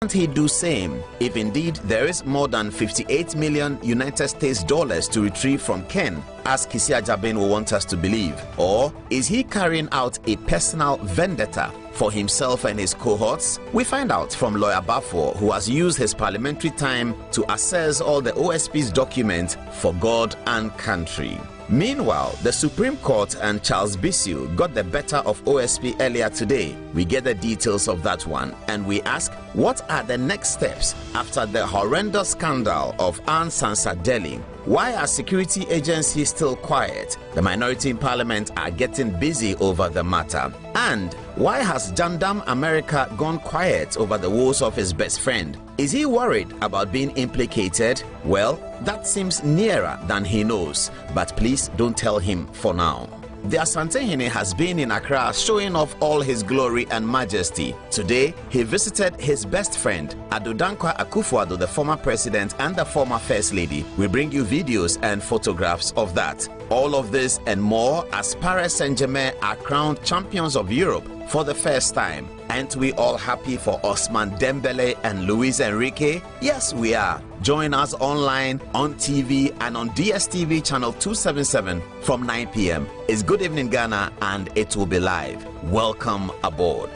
Can't he do same if indeed there is more than 58 million United States dollars to retrieve from Ken, as Kisia Jabin will want us to believe? Or is he carrying out a personal vendetta for himself and his cohorts? We find out from lawyer Bafo, who has used his parliamentary time to assess all the OSP's documents for God and country. Meanwhile, the Supreme Court and Charles Bisu got the better of OSP earlier today. We get the details of that one, and we ask, what are the next steps after the horrendous scandal of Anansa Deli? Why are security agencies still quiet? The minority in parliament are getting busy over the matter. And why has Jandam America gone quiet over the woes of his best friend? Is he worried about being implicated? Well, that seems nearer than he knows, but please don't tell him for now. The Asantehene has been in Accra showing off all his glory and majesty. Today, he visited his best friend, Kwami A, the former president and the former first lady. We bring you videos and photographs of that. All of this and more as Paris Saint-Germain are crowned champions of Europe for the first time. Aren't we all happy for Ousmane Dembele and Luis Enrique? Yes, we are. Join us online, on TV, and on DSTV channel 277 from 9 p.m. It's Good Evening Ghana, and it will be live. Welcome aboard.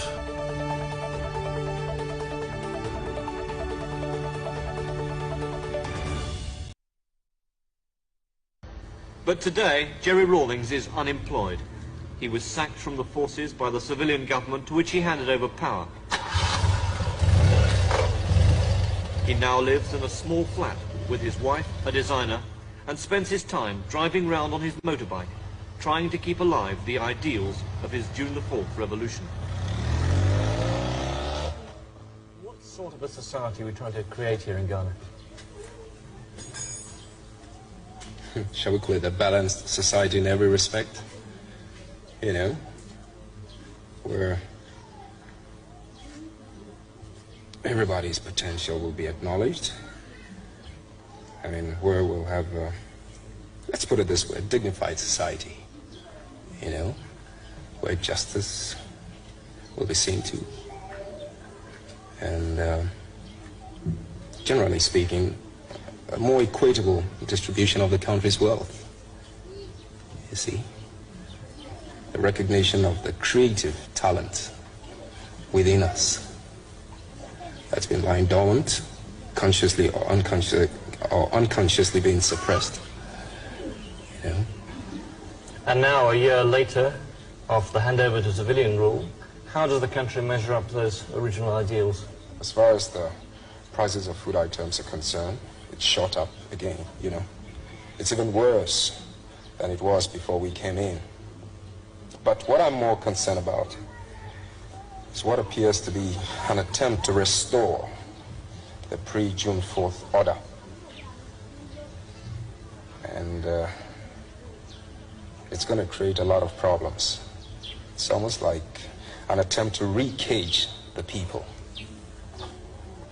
But today, Jerry Rawlings is unemployed. He was sacked from the forces by the civilian government to which he handed over power. He now lives in a small flat with his wife, a designer, and spends his time driving round on his motorbike, trying to keep alive the ideals of his June the 4th revolution. What sort of a society are we trying to create here in Ghana? Shall we call it a balanced society in every respect? You know, where everybody's potential will be acknowledged. I mean, where we'll have, let's put it this way, a dignified society. You know, where justice will be seen to. And generally speaking, a more equitable distribution of the country's wealth. You see? The recognition of the creative talent within us that's been lying dormant, consciously or unconsciously being suppressed. You know? And now, a year later, of the handover to civilian rule, how does the country measure up to those original ideals? As far as the prices of food items are concerned, it's shot up again, you know. It's even worse than it was before we came in. But what I'm more concerned about is what appears to be an attempt to restore the pre-June 4th order. And it's going to create a lot of problems. It's almost like an attempt to re-cage the people,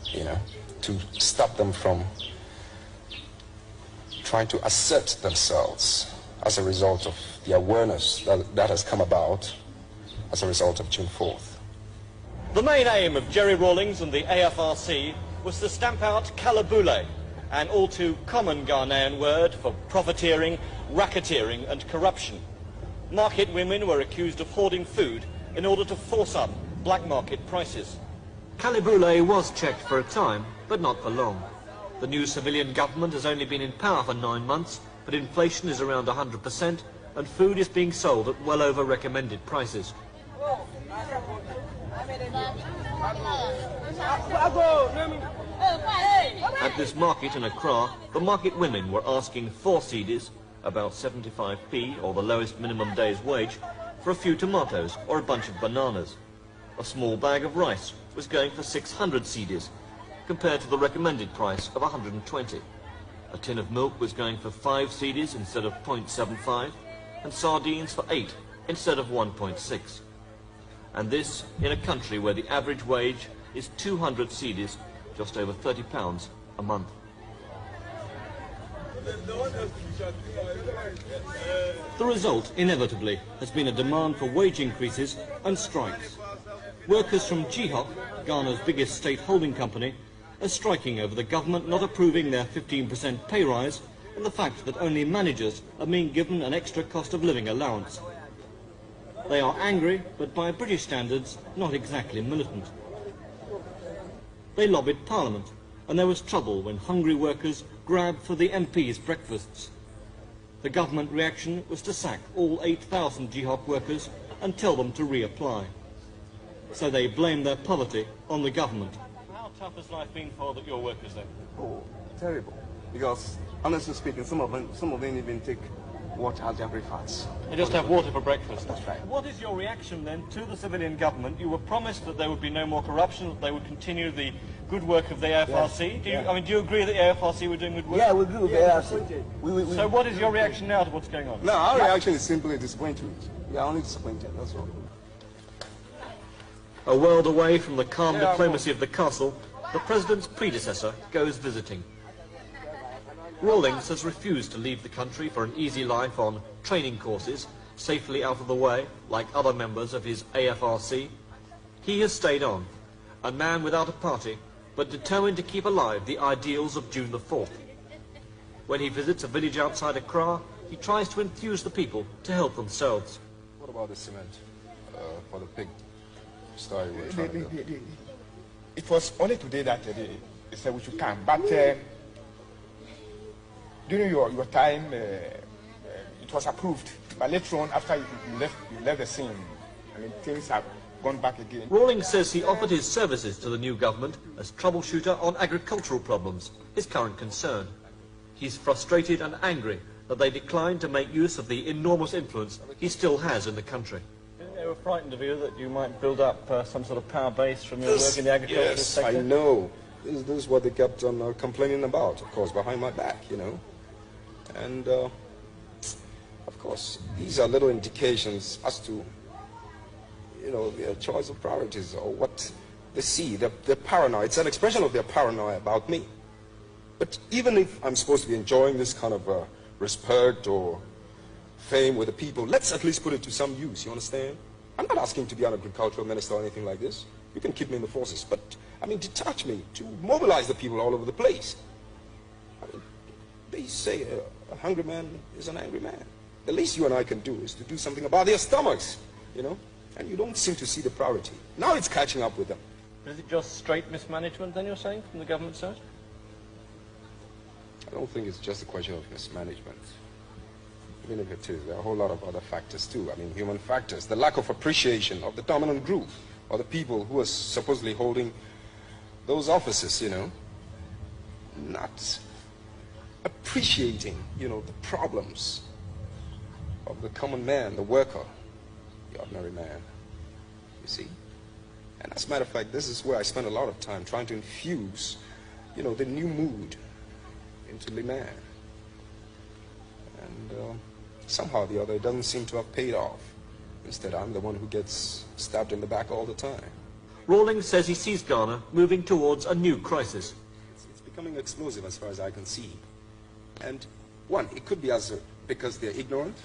you know, to stop them from trying to assert themselves as a result of the awareness that has come about as a result of June 4th. The main aim of Jerry Rawlings and the AFRC was to stamp out kalabule, an all too common Ghanaian word for profiteering, racketeering and corruption. Market women were accused of hoarding food in order to force up black market prices. Kalabule was checked for a time, but not for long. The new civilian government has only been in power for 9 months, but inflation is around 100% and food is being sold at well over recommended prices. At this market in Accra, the market women were asking 4 cedis, about 75p or the lowest minimum day's wage, for a few tomatoes or a bunch of bananas. A small bag of rice was going for 600 cedis, compared to the recommended price of 120. A tin of milk was going for 5 cedis instead of 0.75, and sardines for 8 instead of 1.6. And this in a country where the average wage is 200 cedis, just over £30 a month. The result, inevitably, has been a demand for wage increases and strikes. Workers from GHOC, Ghana's biggest state holding company, are striking over the government not approving their 15% pay rise and the fact that only managers are being given an extra cost of living allowance. They are angry, but by British standards, not exactly militant. They lobbied Parliament, and there was trouble when hungry workers grabbed for the MPs' breakfasts. The government reaction was to sack all 8,000 GHOC workers and tell them to reapply. So they blamed their poverty on the government. How tough has life been for your workers then? Oh, terrible. Because, honestly speaking, some of them even take water as their breakfast. They just have water for breakfast. That's right. What is your reaction then to the civilian government? You were promised that there would be no more corruption, that they would continue the good work of the AFRC. Yeah. Do you agree that the AFRC were doing good work? Yeah, we agree with the AFRC. So what is your reaction now to what's going on? No, our reaction is simply disappointed. We are only disappointed, that's all. A world away from the calm diplomacy of the castle, the president's predecessor goes visiting. Rawlings has refused to leave the country for an easy life on training courses, safely out of the way, like other members of his AFRC. He has stayed on, a man without a party, but determined to keep alive the ideals of June the 4th. When he visits a village outside Accra, he tries to enthuse the people to help themselves. What about the cement for the pig story we're trying to do? It was only today that they said we should come, but during your time, it was approved. But later on, after you left the scene, I mean, things have gone back again. Rawlings says he offered his services to the new government as troubleshooter on agricultural problems, his current concern. He's frustrated and angry that they declined to make use of the enormous influence he still has in the country. They were frightened of you that you might build up some sort of power base from your work in the agricultural sector? Yes, I know. This is what they kept on complaining about, of course, behind my back, you know. And, of course, these are little indications as to, you know, their choice of priorities or what they see. They're paranoid. It's an expression of their paranoia about me. But even if I'm supposed to be enjoying this kind of respect or fame with the people, let's at least put it to some use, you understand? I'm not asking to be an agricultural minister or anything like this. You can keep me in the forces, but, I mean, detach me to mobilize the people all over the place. I mean, they say a hungry man is an angry man. The least you and I can do is to do something about their stomachs, you know? And you don't seem to see the priority. Now it's catching up with them. Is it just straight mismanagement, then, you're saying, from the government side? I don't think it's just a question of mismanagement. Even if it is, there are a whole lot of other factors too. I mean, human factors. The lack of appreciation of the dominant group or the people who are supposedly holding those offices, you know. Not appreciating, you know, the problems of the common man, the worker, the ordinary man, you see. And as a matter of fact, this is where I spend a lot of time trying to infuse, you know, the new mood into the man. And somehow or the other, it doesn't seem to have paid off. Instead, I'm the one who gets stabbed in the back all the time. Rawlings says he sees Ghana moving towards a new crisis. It's becoming explosive as far as I can see. And one, it could be because they're ignorant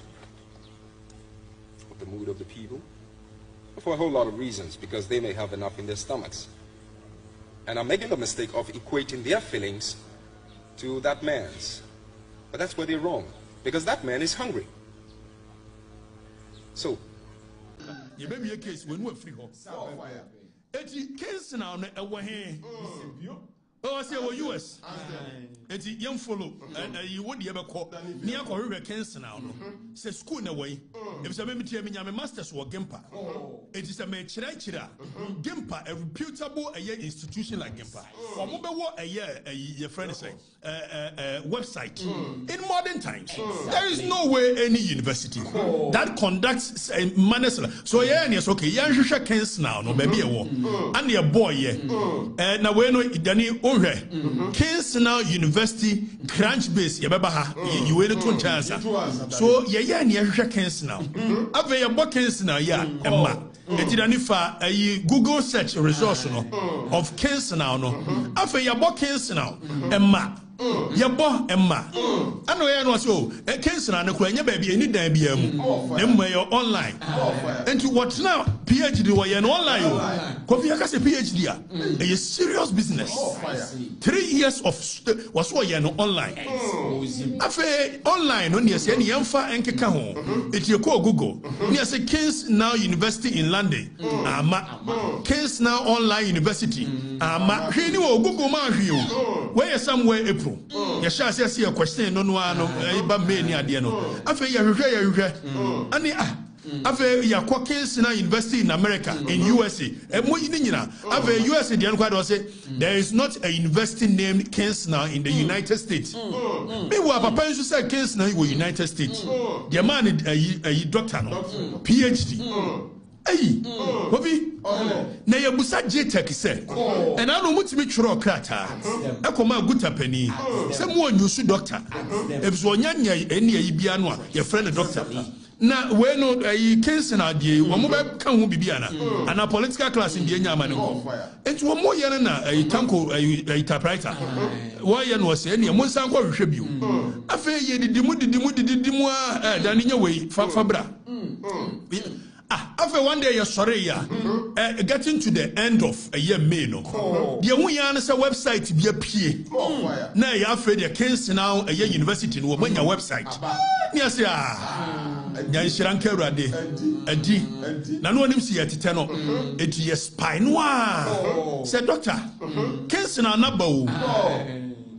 of the mood of the people, for a whole lot of reasons, because they may have enough in their stomachs. And I'm making the mistake of equating their feelings to that man's. But that's where they're wrong, because that man is hungry. So, you may be a case when we're free home. Case now, oh, I say, US. It's a young fellow, and you wouldn't ever call near Korea Kenson now. Say school in a way. If some masters were Gimpa, it is a Mechira Gimpa, a reputable institution like Gimpa. Or mobile a year, your friend say, website. In modern times, there is no way any university that conducts manners. So, yeah, yes, okay, young Kenson now, no baby a war. And your boy, yeah. Now, we know Danny. Kingston University Crunch Base Yabaha, you wait to answer. So, yeah, near Kingston now. I've a book Kingston, yeah, Emma. It did a Google search resource of Kingston now. I've a book Kingston now, Emma. Yabo Emma. I know I was so a case and a crane, baby, any day be online. And to what now? PhD or an online. Coffee has a PhD. A serious business. 3 years of was why you're online. After online, when you say any Yamfa and Kekaho, it's your call Google. Near say Kings Now University in London. Kings Now Online University. Google man where somewhere April. You shall see a question no one about many idea. After you Ave ya kwa Kings Now University in America, in USA. Ave USA the say there is not a university named Kings Now in the United States. Me wa papa you say Kings Now in the United States. The man a doctor no PhD. Hey, Bobby. Na ya busa JTech say. And I don't mutimi churo krata. Akoma guta penny. Say mo nyusu doctor. If so nyanya eni ayi bia no a your friend doctor. Na we no Kings Now die wo mo be kan ho bibia na. And a political class in the nyama no. Enti wo mo ye na tanko typewriter. Wo ye no say eni mo nsan ko hwehwe bio. Afa ye didimu a dani nya we fabra. After one day you're sorry, getting to the end of a year May no. The answer website be a PA. Now you're afraid your Kings Now a year university no when your website. Yes, Yanshiranke Rade, a D. None of them see at Teno. It is spine noir. Said Doctor, Kings Now Nabo.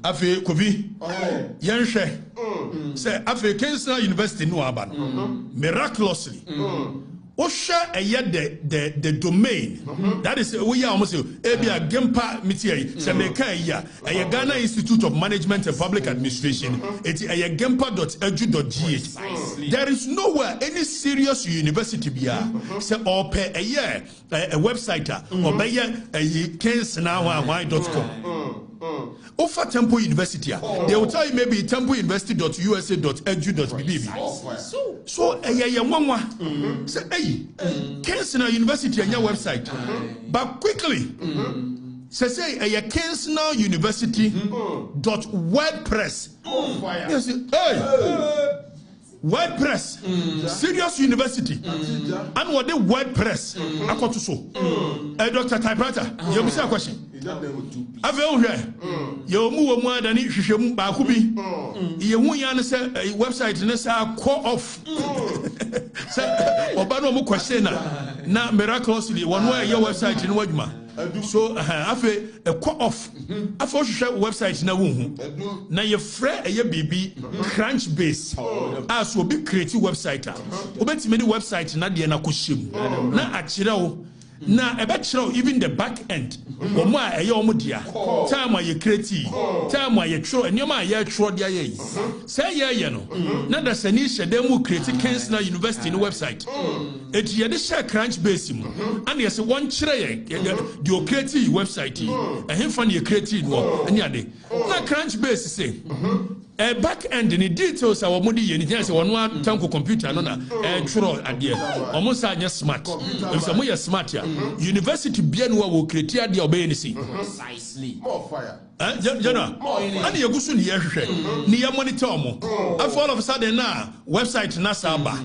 Afe Kovi, Yanshe. Say Afe Kings Now University no aban. Miraculously. Osha the domain. That is we are almost Ebia Gempa Mitia, Semeka a Ghana Institute of Management and Public Administration. It's a gempa.edu.gh. There is nowhere any serious university be say or pay a year a website or pay a KingsNow.com. Offer Temple University. They will tell you maybe templeuniversity.usa.edu.bb. So say hey, Kings Now University on your website. But quickly say a Kings Now University.wordpress. Yes, hey. WordPress, serious university, and what the WordPress, I got to so. Dr. Typewriter, you have a question. I've here. You move more than it should be Bakubi. You won't answer a website and say, call off. Obano question now miraculously one way your website in Wajma. So after a cut off, after share website na won na ye frɛ eye bibi crunch base as will be creative website obeti many website na de na kohyem na akyerɛ wo na ebɛkyerɛ even the back end omo a ɛyɛ omo dia time a ye creative time a ye tro enioma a ye tro dia ye say ye no na da sani hyɛ mu creative Kings Now University no website it ye de share crunch base mu and ye say one kyerɛ ye the creative website ehemfa na ye creative no ani ade na crunch base say back end ni details our modi ye ni say one tanko computer no na tro ade omo sa anya smart if some you smart ya university bia no wo create ade obey ni see precisely more fire jana ani yegusu ni yehwehwe ni ye monitor omo after all of a sudden na website na saba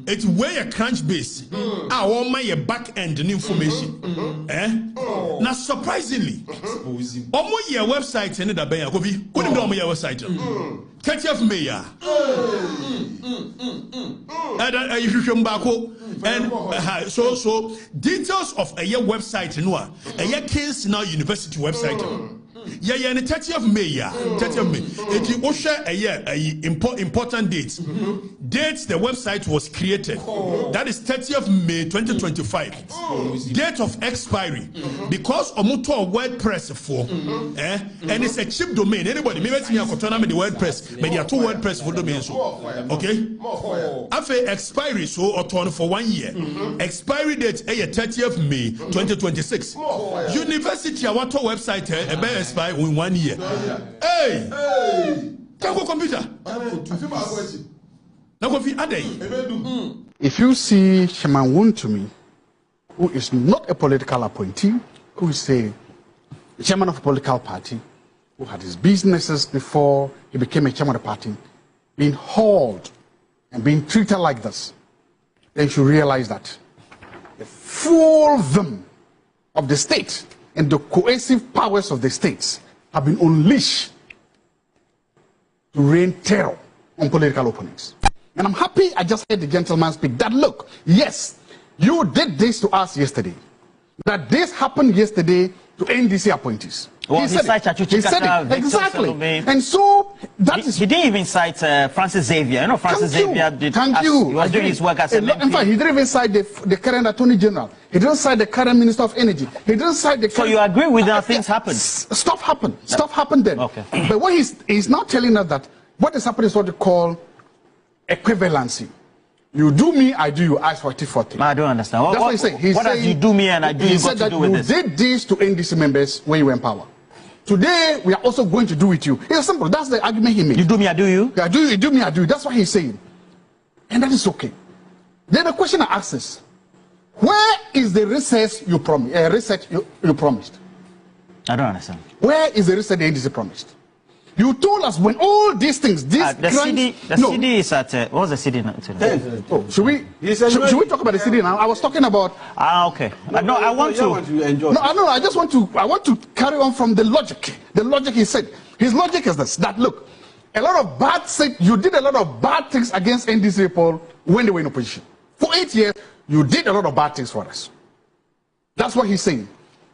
it's where a crunch base one my back end information na surprisingly omo ye website ni da ben yakobi kuni do omo ye website 30th May and so details of a year website no a year Kings Now University website yeah, and 30th May, 30th May. If you share a year, important dates. Dates the website was created. That is 30th May 2025. Date of expiry. Because Omuto WordPress for and it's a cheap domain. Anybody, maybe it's me a the WordPress, but there are two WordPress for domains. Okay? After expiry, so or turn for 1 year. Expiry date 30th May 2026. University Awato website expire in 1 year. Hey! Tango computer. If you see Chairman Wuntumi, who is not a political appointee, who is a chairman of a political party, who had his businesses before he became a chairman of the party, being hauled and being treated like this, then you should realize that the full vim of the state and the coercive powers of the states have been unleashed to rain terror on political opponents. And I'm happy I just heard the gentleman speak that, look, yes, you did this to us yesterday. That this happened yesterday to NDC appointees. Well, he said it. Exactly. And so that is... He didn't even cite Francis Xavier. You know, Francis Xavier did... He was doing his work as an MP. In fact, he didn't even cite the current Attorney General. He didn't cite the current Minister of Energy. He didn't cite the... So you agree with that things happened? Stuff happened. Stuff happened then. Okay. But what he's now telling us that what is happening is what they call equivalency. You do me, I do you, ask for tit for tat. I don't understand. That's what he's saying. What does you do me and I do you got to do with this? He said that you did this to NDC members when you were in power. Today, we are also going to do with you. It's simple. That's the argument he made. You do me, I do you? Yeah, you do me, I do you. That's what he's saying. And that is okay. Then the question I ask is, where is the research you promised? You promised? I don't understand. Where is the research the NDC promised? You told us when all these things, the CD is at what's the CD now? Should we talk about the CD now? I was talking about. Okay. I want to enjoy. No, I just want to carry on from the logic. The logic he said. His logic is this: that look, a lot of bad things. You did a lot of bad things against NDC people when they were in opposition. For 8 years, you did a lot of bad things for us. That's what he's saying.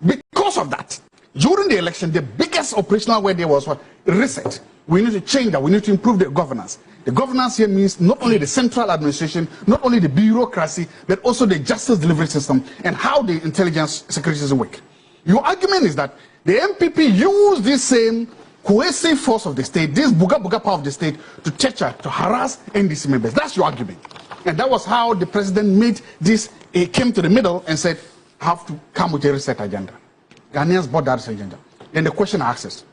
Because of that, during the election, the biggest operational way there was what? Reset. We need to change that. We need to improve the governance. The governance here means not only the central administration, not only the bureaucracy, but also the justice delivery system and how the intelligence security system work. Your argument is that the MPP used this same coercive force of the state, this buga power of the state, to torture, to harass NDC members. That's your argument. And that was how the president made this, he came to the middle and said, have to come with a reset agenda. Ghanaians bought that reset agenda. Then the question I ask is,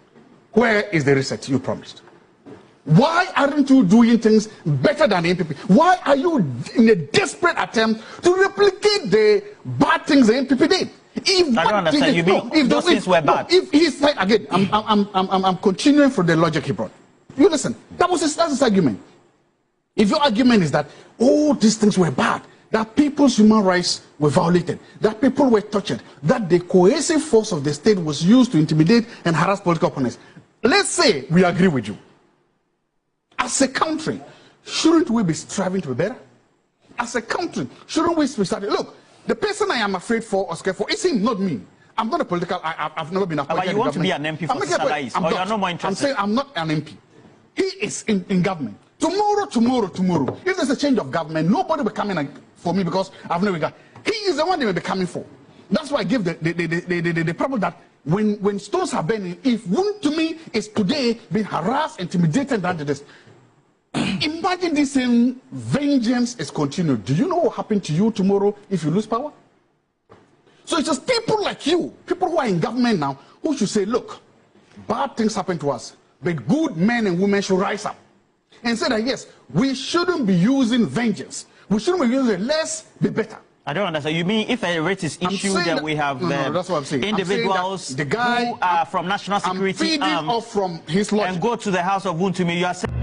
where is the reset you promised? Why aren't you doing things better than the NPP? Why are you in a desperate attempt to replicate the bad things the NPP did? I don't understand. You mean if those things were bad? If he's like, again, I'm continuing from the logic he brought. You listen. That's his argument. If your argument is that all these things were bad, that people's human rights were violated, that people were tortured, that the coercive force of the state was used to intimidate and harass political opponents. Let's say we agree with you. As a country, shouldn't we be striving to be better? As a country, shouldn't we be striving? Look, the person I am afraid for or scared for is him, not me. I'm not a political, I've never been appointed. But you want to be an MP for Salais, or you're not more interested? I'm saying I'm not an MP. He is in government. Tomorrow, if there's a change of government, nobody will come in for me because I've never got. He is the one they will be coming for. That's why I give the problem that when stones are burning, if Wuntumi is today being harassed, intimidated, and this, imagine this same vengeance is continued. Do you know what will happen to you tomorrow if you lose power? So it's just people like you, people who are in government now, who should say, look, bad things happen to us, but good men and women should rise up and say that, yes, we shouldn't be using vengeance. We shouldn't be using it. Let's be better. I don't understand. You mean if a rate is issued, then we have that's what I'm saying. Individuals the guy, who are from national security feeding off from his logic. And go to the house of Wuntumi. You are saying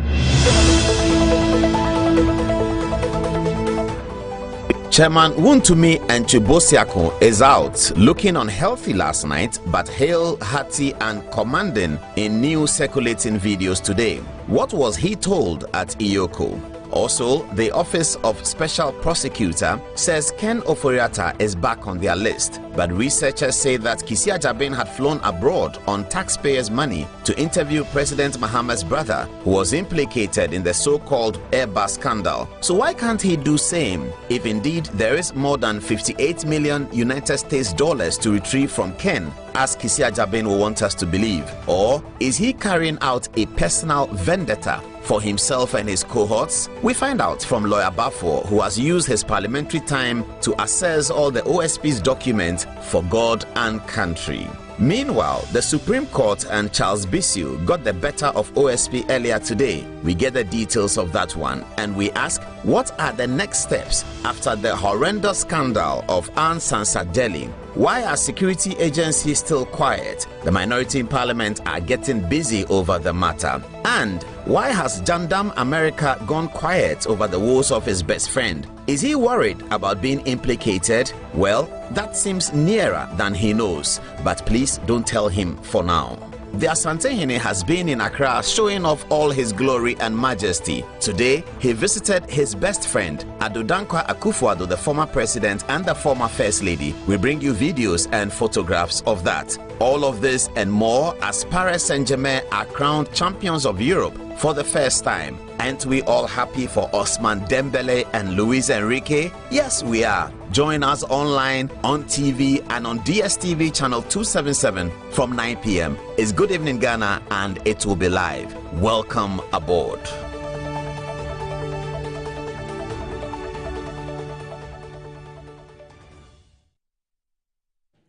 Chairman Wuntumi and Chibosiako is out, looking unhealthy last night, but hale, hearty and commanding in new circulating videos today. What was he told at Iyoko? Also, the Office of Special Prosecutor says Ken Oforiatta is back on their list, but researchers say that Kisia Jabin had flown abroad on taxpayers' money to interview President Mahama's brother, who was implicated in the so-called Airbus scandal. So why can't he do same if indeed there is more than 58 million United States dollars to retrieve from Ken, as Kisia Jabin will want us to believe? Or is he carrying out a personal vendetta for himself and his cohorts? We find out from lawyer Bafo, who has used his parliamentary time to assess all the OSP's documents for God and country. Meanwhile, the Supreme Court and Charles Bisu got the better of OSP earlier today. We get the details of that one, and we ask, what are the next steps after the horrendous scandal of Anansa Deli? Why are security agencies still quiet? The minority in parliament are getting busy over the matter. And why has Jandam America gone quiet over the woes of his best friend? Is he worried about being implicated? Well, that seems nearer than he knows, but please don't tell him for now. The Asantehene has been in Accra showing off all his glory and majesty. Today, he visited his best friend, Adodankwa Akufo-Addo, the former president and the former first lady. We bring you videos and photographs of that. All of this and more as Paris Saint-Germain are crowned champions of Europe for the first time. Aren't we all happy for Osman Dembele and Luis Enrique? Yes, we are. Join us online, on TV, and on DSTV channel 277 from 9 p.m. It's Good Evening Ghana, and it will be live. Welcome aboard.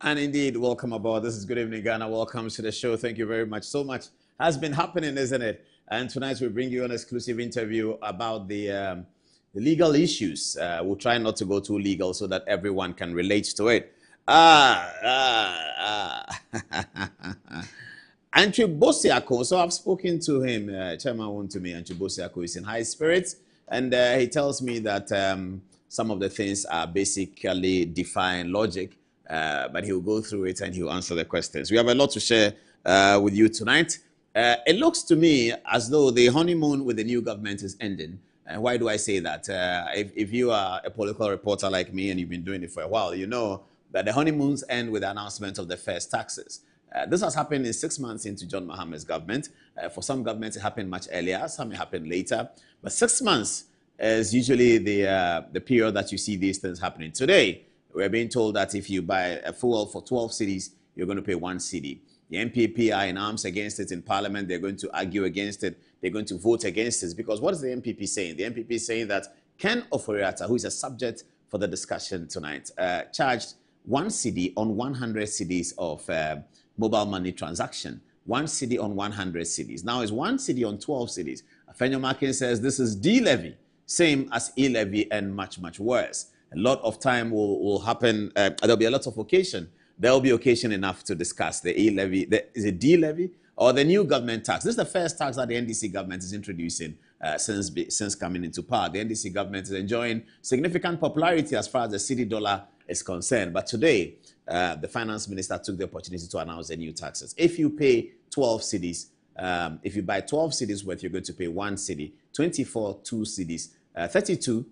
And indeed, welcome aboard. This is Good Evening Ghana. Welcome to the show. Thank you very much. So much has been happening, isn't it? And tonight we bring you an exclusive interview about the legal issues. We'll try not to go too legal so that everyone can relate to it. Antwi Bosiako, so I've spoken to him, Chairman Wuntumi. Antwi Bosiako is in high spirits, and he tells me that some of the things are basically defying logic, but he'll go through it and he'll answer the questions. We have a lot to share with you tonight. It looks to me as though the honeymoon with the new government is ending. Why do I say that? If you are a political reporter like me and you've been doing it for a while, you know that the honeymoons end with the announcement of the first taxes. This has happened in 6 months into John Mahamed's government. For some governments, it happened much earlier. Some it happened later. But 6 months is usually the period that you see these things happening. Today, we're being told that if you buy a fuel for 12 cedis, you're going to pay 1 cedi. The NPP are in arms against it in Parliament. They're going to argue against it. They're going to vote against it. Because what is the NPP saying? The NPP is saying that Ken Oforiatta, who is a subject for the discussion tonight, charged 1 cedi on 100 cedis of mobile money transaction. 1 cedi on 100 cedis. Now it's 1 cedi on 12 cedis. Afenyo Makin says this is D-levy, same as E-levy and much, much worse. A lot of time will happen. There'll be a lot of occasion. There'll be occasion enough to discuss the E-levy, is it D-levy or the new government tax. This is the first tax that the NDC government is introducing since coming into power. The NDC government is enjoying significant popularity as far as the cedi dollar is concerned. But today, the finance minister took the opportunity to announce the new taxes. If you pay 12 cedis, if you buy 12 cedis worth, you're going to pay 1 cedi, 24, 2 cedis, 32,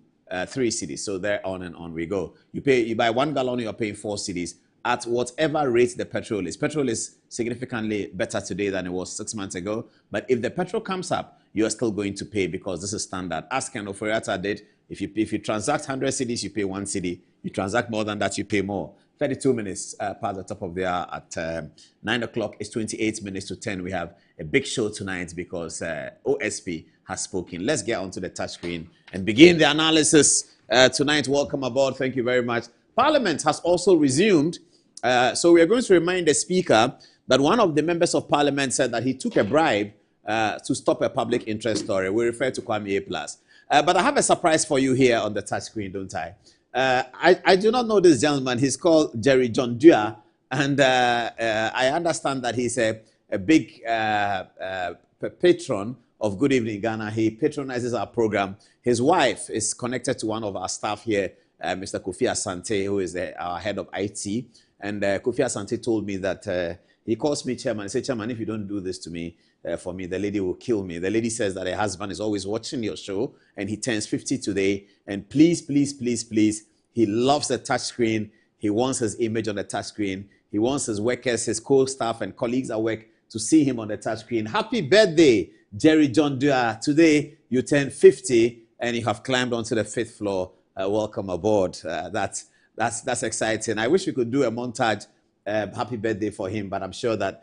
3 cedis. So there on and on we go. You buy 1 gallon, you're paying 4 cedis. At whatever rate the petrol is. Petrol is significantly better today than it was 6 months ago. But if the petrol comes up, you are still going to pay because this is standard. As Ken Oforiatta did, if you transact 100 cedis, you pay 1 cedi. You transact more than that, you pay more. 32 minutes past the top of the hour at 9 o'clock. It's 28 minutes to 10. We have a big show tonight because OSP has spoken. Let's get onto the touchscreen and begin the analysis tonight. Welcome aboard. Thank you very much. Parliament has also resumed. So we are going to remind the Speaker that one of the members of Parliament said that he took a bribe to stop a public interest story. We refer to Kwami A+. But I have a surprise for you here on the touchscreen, don't I? I do not know this gentleman. He's called Jerry John Dua, and I understand that he's a big patron of Good Evening Ghana. He patronizes our program. His wife is connected to one of our staff here, Mr. Kofi Asante, who is our head of IT. And Kofi Asante told me that he calls me chairman. He said, Chairman, if you don't do this to me, for me, the lady will kill me. The lady says that her husband is always watching your show, and he turns 50 today. And please, please, please, please, he loves the touchscreen. He wants his image on the touchscreen. He wants his workers, his co-staff and colleagues at work to see him on the touchscreen. Happy birthday, Jerry John Dua. Today, you turn 50, and you have climbed onto the 5th floor. Welcome aboard. That's exciting. I wish we could do a montage, happy birthday for him, but I'm sure that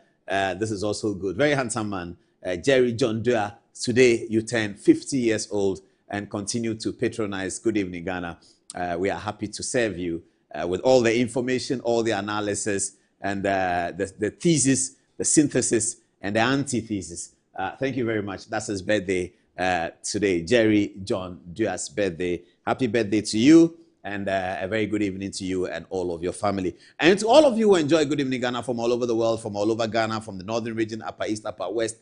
this is also good. Very handsome man, Jerry John Dua. Today, you turn 50 years old and continue to patronize Good Evening Ghana. We are happy to serve you with all the information, all the analysis, and the thesis, the synthesis, and the antithesis. Thank you very much. That's his birthday today, Jerry John Dua's birthday. Happy birthday to you. And a very good evening to you and all of your family. And to all of you who enjoy Good Evening Ghana from all over the world, from all over Ghana, from the northern region, Upper East, Upper West,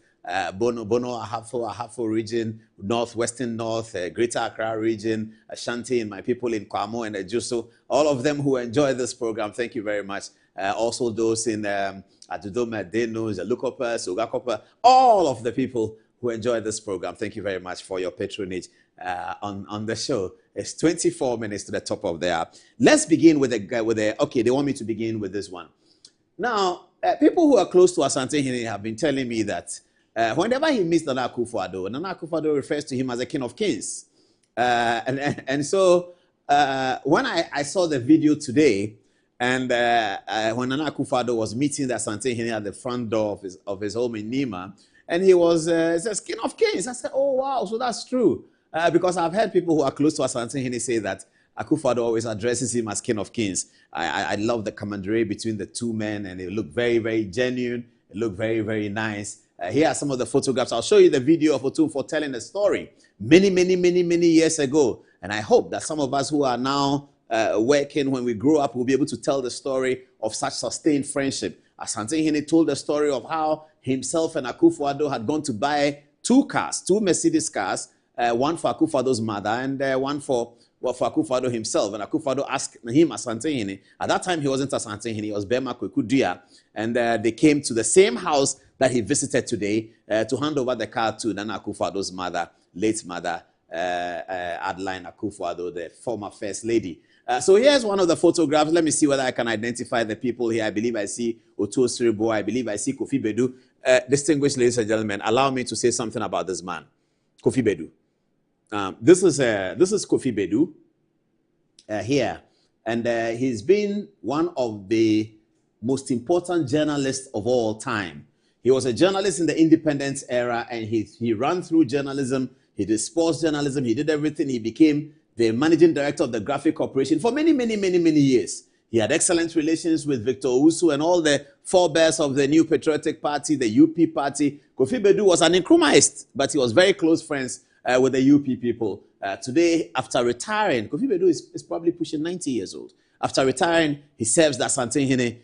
Bono, Ahafo region, Northwestern North, Greater Accra region, Ashanti, and my people in Kwamo and Ejuso, all of them who enjoy this program, thank you very much. Also those in Adudoma, Denos, Lukopa, Sogakopa, all of the people who enjoy this program, thank you very much for your patronage on the show. It's 24 minutes to the top of the hour. Let's begin with okay, they want me to begin with this one. Now, people who are close to Asante Hene have been telling me that whenever he meets Nana Akufo-Addo refers to him as a king of kings. And so when I saw the video today, and when Nana Akufo-Addo was meeting the Asante Hene at the front door of his home in Nima, and he says, king of kings. I said, oh, wow, so that's true. Because I've heard people who are close to Asante Hene say that Akufo-Addo always addresses him as king of kings. I love the camaraderie between the two men, and they look very, very genuine. It looked very, very nice. Here are some of the photographs. I'll show you the video of Wuntumi telling the story many, many, many, many years ago. And I hope that some of us who are now working, when we grow up, will be able to tell the story of such sustained friendship. Asante Hene told the story of how himself and Akufo-Addo had gone to buy two Mercedes cars, one for Akufo-Addo's mother and one for Akufo-Addo himself. And Akufo-Addo asked him, Asante Hene. At that time, he wasn't Asante Hene, he was Bema Kwekudia. And they came to the same house that he visited today to hand over the car to Nana Akufo-Addo's mother, late mother, Adeline Akufo-Addo, the former first lady. So here's one of the photographs. Let me see whether I can identify the people here. I believe I see Otuo Siribo. I believe I see Kofi Bedu. Distinguished ladies and gentlemen, allow me to say something about this man, Kofi Bedu. This is Kofi Bedu here, and he's been one of the most important journalists of all time. He was a journalist in the independence era, and he ran through journalism. He did sports journalism. He did everything. He became the managing director of the Graphic Corporation for many, many, many, many years. He had excellent relations with Victor Owusu and all the forebears of the New Patriotic Party, the UP party. Kofi Bedu was an Nkrumahist, but he was very close friends with the UP people. Today, after retiring, Kofi Bedu is probably pushing 90 years old. After retiring, he serves the Asante Hene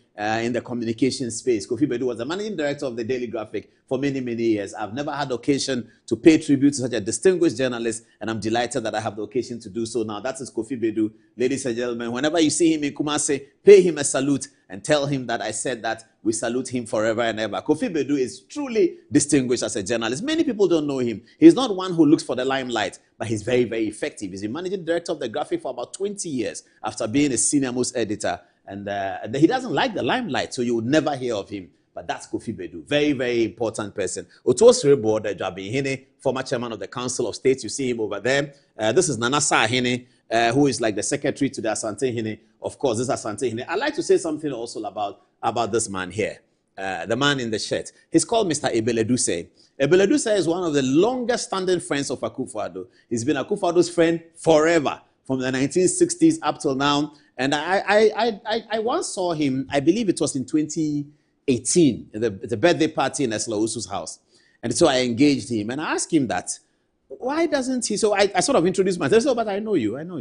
in the communication space. Kofi Bedu was the managing director of the Daily Graphic for many, many years. I've never had occasion to pay tribute to such a distinguished journalist, and I'm delighted that I have the occasion to do so now. That is Kofi Bedu. Ladies and gentlemen, whenever you see him in Kumasi, pay him a salute and tell him that I said that we salute him forever and ever. Kofi Bedu is truly distinguished as a journalist. Many people don't know him. He's not one who looks for the limelight, but he's very, very effective. He's the managing director of the Graphic for about 20 years after being a senior most editor. And he doesn't like the limelight, so you would never hear of him. But that's Kofi Bedu. Very, very important person. Otuo Siribo, the Jabin Hene, former chairman of the Council of State. You see him over there. This is Anansa Deli, who is like the secretary to the Asante Hene. Of course, this is Asante Hene. I'd like to say something also about this man here. The man in the shirt. He's called Mr. Ebeleduse. Ebeleduse is one of the longest standing friends of Akufo-Addo. He's been Akufo-Addo's friend forever, from the 1960s up till now. And I once saw him, I believe it was in 2018, the birthday party in Esla Usu's house. And so I engaged him and I asked him that, why doesn't he? So I sort of introduced myself. So, but I know you. And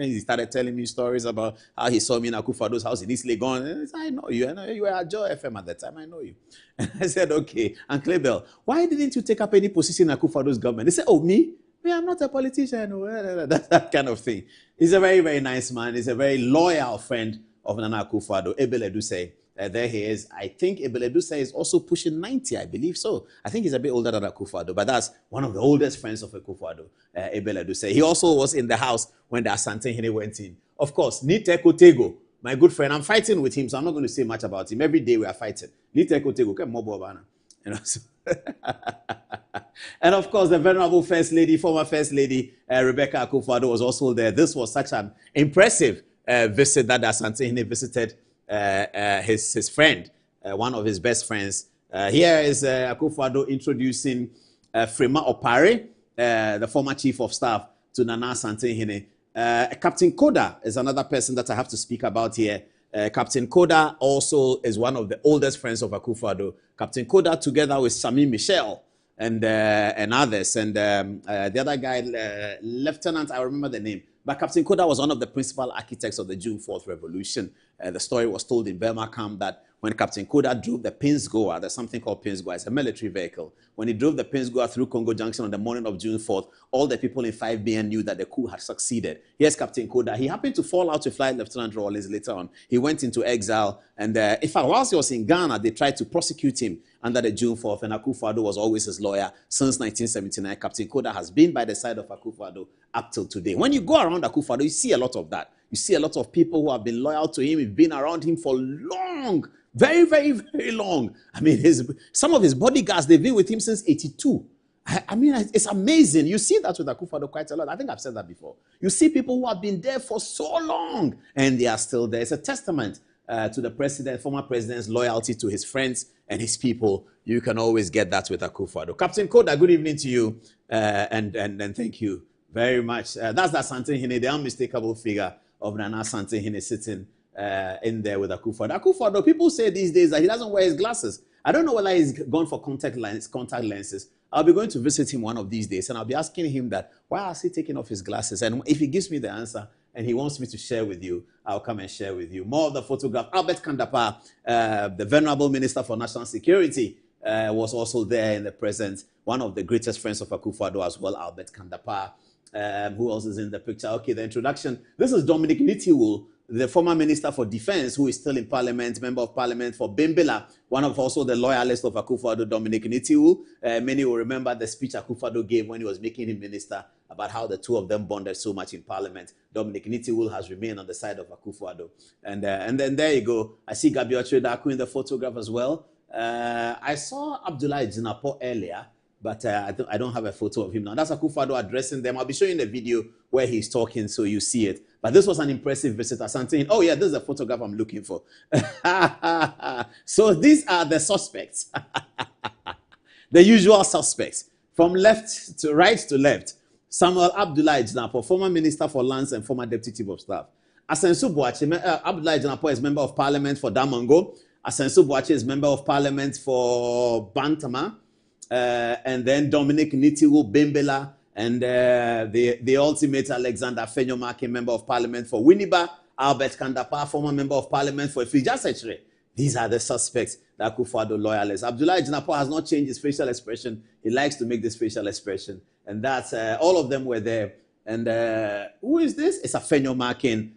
he started telling me stories about how he saw me in Akufo-Addo's house in East Legon. And I said, I know you. You were at Joy FM at that time. I know you. And I said, okay. And Claybell, why didn't you take up any position in Akufo-Addo's government? He said, oh, me? I'm not a politician. That kind of thing. He's a very, very nice man. He's a very loyal friend of Nana Akufo-Addo, Ebeleduse. There he is. I think Ebeleduse is also pushing 90, I believe so. I think he's a bit older than Akufo-Addo, but that's one of the oldest friends of Akufo-Addo, Ebeleduse. He also was in the house when the Asante Hene went in. Of course, Nite Kotego, my good friend, I'm fighting with him, so I'm not going to say much about him. Every day we are fighting. Nite Kotego, and of course, the venerable First Lady, former First Lady, Rebecca Akufo-Addo was also there. This was such an impressive visit that Asante Hene visited his friend, one of his best friends. Here is Akufo-Addo introducing Frema Opare, the former chief of staff to Nana Asante Hene. Captain Koda is another person that I have to speak about here. Captain Koda also is one of the oldest friends of Akufo-Addo. Captain Koda, together with Sami Michel and others, and the other guy, Lieutenant, I remember the name, But Captain Koda was one of the principal architects of the June 4th revolution. The story was told in Burma camp that when Captain Koda drove the Pinsgoa, there's something called Pinsgoa, it's a military vehicle. When he drove the Pinsgoa through Congo Junction on the morning of June 4th, all the people in 5BN knew that the coup had succeeded. Here's Captain Koda. He happened to fall out with Flight Lieutenant Rawlings later on. He went into exile, and in fact, whilst he was in Ghana, they tried to prosecute him under the June 4th, and Akufo-Addo was always his lawyer since 1979. Captain Koda has been by the side of Akufo-Addo up till today. When you go around Akufo-Addo, you see a lot of that. You see a lot of people who have been loyal to him, have been around him for long, very, very, very long. I mean, some of his bodyguards, they've been with him since 82. I mean, it's amazing. You see that with Akufo-Addo quite a lot. I think I've said that before. You see people who have been there for so long, and they are still there. It's a testament to the former president's loyalty to his friends and his people. You can always get that with Akufo-Addo. Captain Koda, good evening to you, and thank you very much. That's the Asante Hene, the unmistakable figure of Nana Asante Hene sitting in there with Akufo-Addo. Akufo-Addo, people say these days that he doesn't wear his glasses. I don't know whether he's gone for contact lenses. I'll be going to visit him one of these days, and I'll be asking him that, why is he taking off his glasses? And if he gives me the answer, and he wants me to share with you, I'll come and share with you. More of the photograph. Albert Kandapa, the venerable Minister for National Security, was also there in the presence. One of the greatest friends of Akufo-Addo as well, Albert Kandapa. Who else is in the picture? Okay, the introduction. This is Dominic Nitiwul, the former Minister for Defense, who is still in Parliament, Member of Parliament for Bimbilla, one of also the loyalists of Akufo-Addo, Dominic Nitiwul. Many will remember the speech Akufo-Addo gave when he was making him minister about how the two of them bonded so much in Parliament. Dominic Nitiwul has remained on the side of Akufo-Addo. And then there you go. I see Gabi Ochedaku in the photograph as well. I saw Abdullah Jinapo earlier, but I don't have a photo of him now. That's Akufo-Addo addressing them. I'll be showing the video where he's talking so you see it. But this was an impressive visit. Oh yeah, this is the photograph I'm looking for. So these are the suspects. The usual suspects. From left to right to left. Samuel Abdullah Jinapo, former Minister for Lands and former Deputy Chief of Staff. Asensu Boache, Abdullah Jinapo is Member of Parliament for Damongo. Asensu Boache is Member of Parliament for Bantama. And then Dominic Nitiwul Bimbela, and the ultimate Alexander Fenyomake, Member of Parliament for Winneba, Albert Kandapa, former Member of Parliament for Ifija. These are the suspects, the Akufo-Addo loyalists. Abdullah Jinapo has not changed his facial expression. He likes to make this facial expression. And that's, all of them were there. And who is this? It's a Fenyomake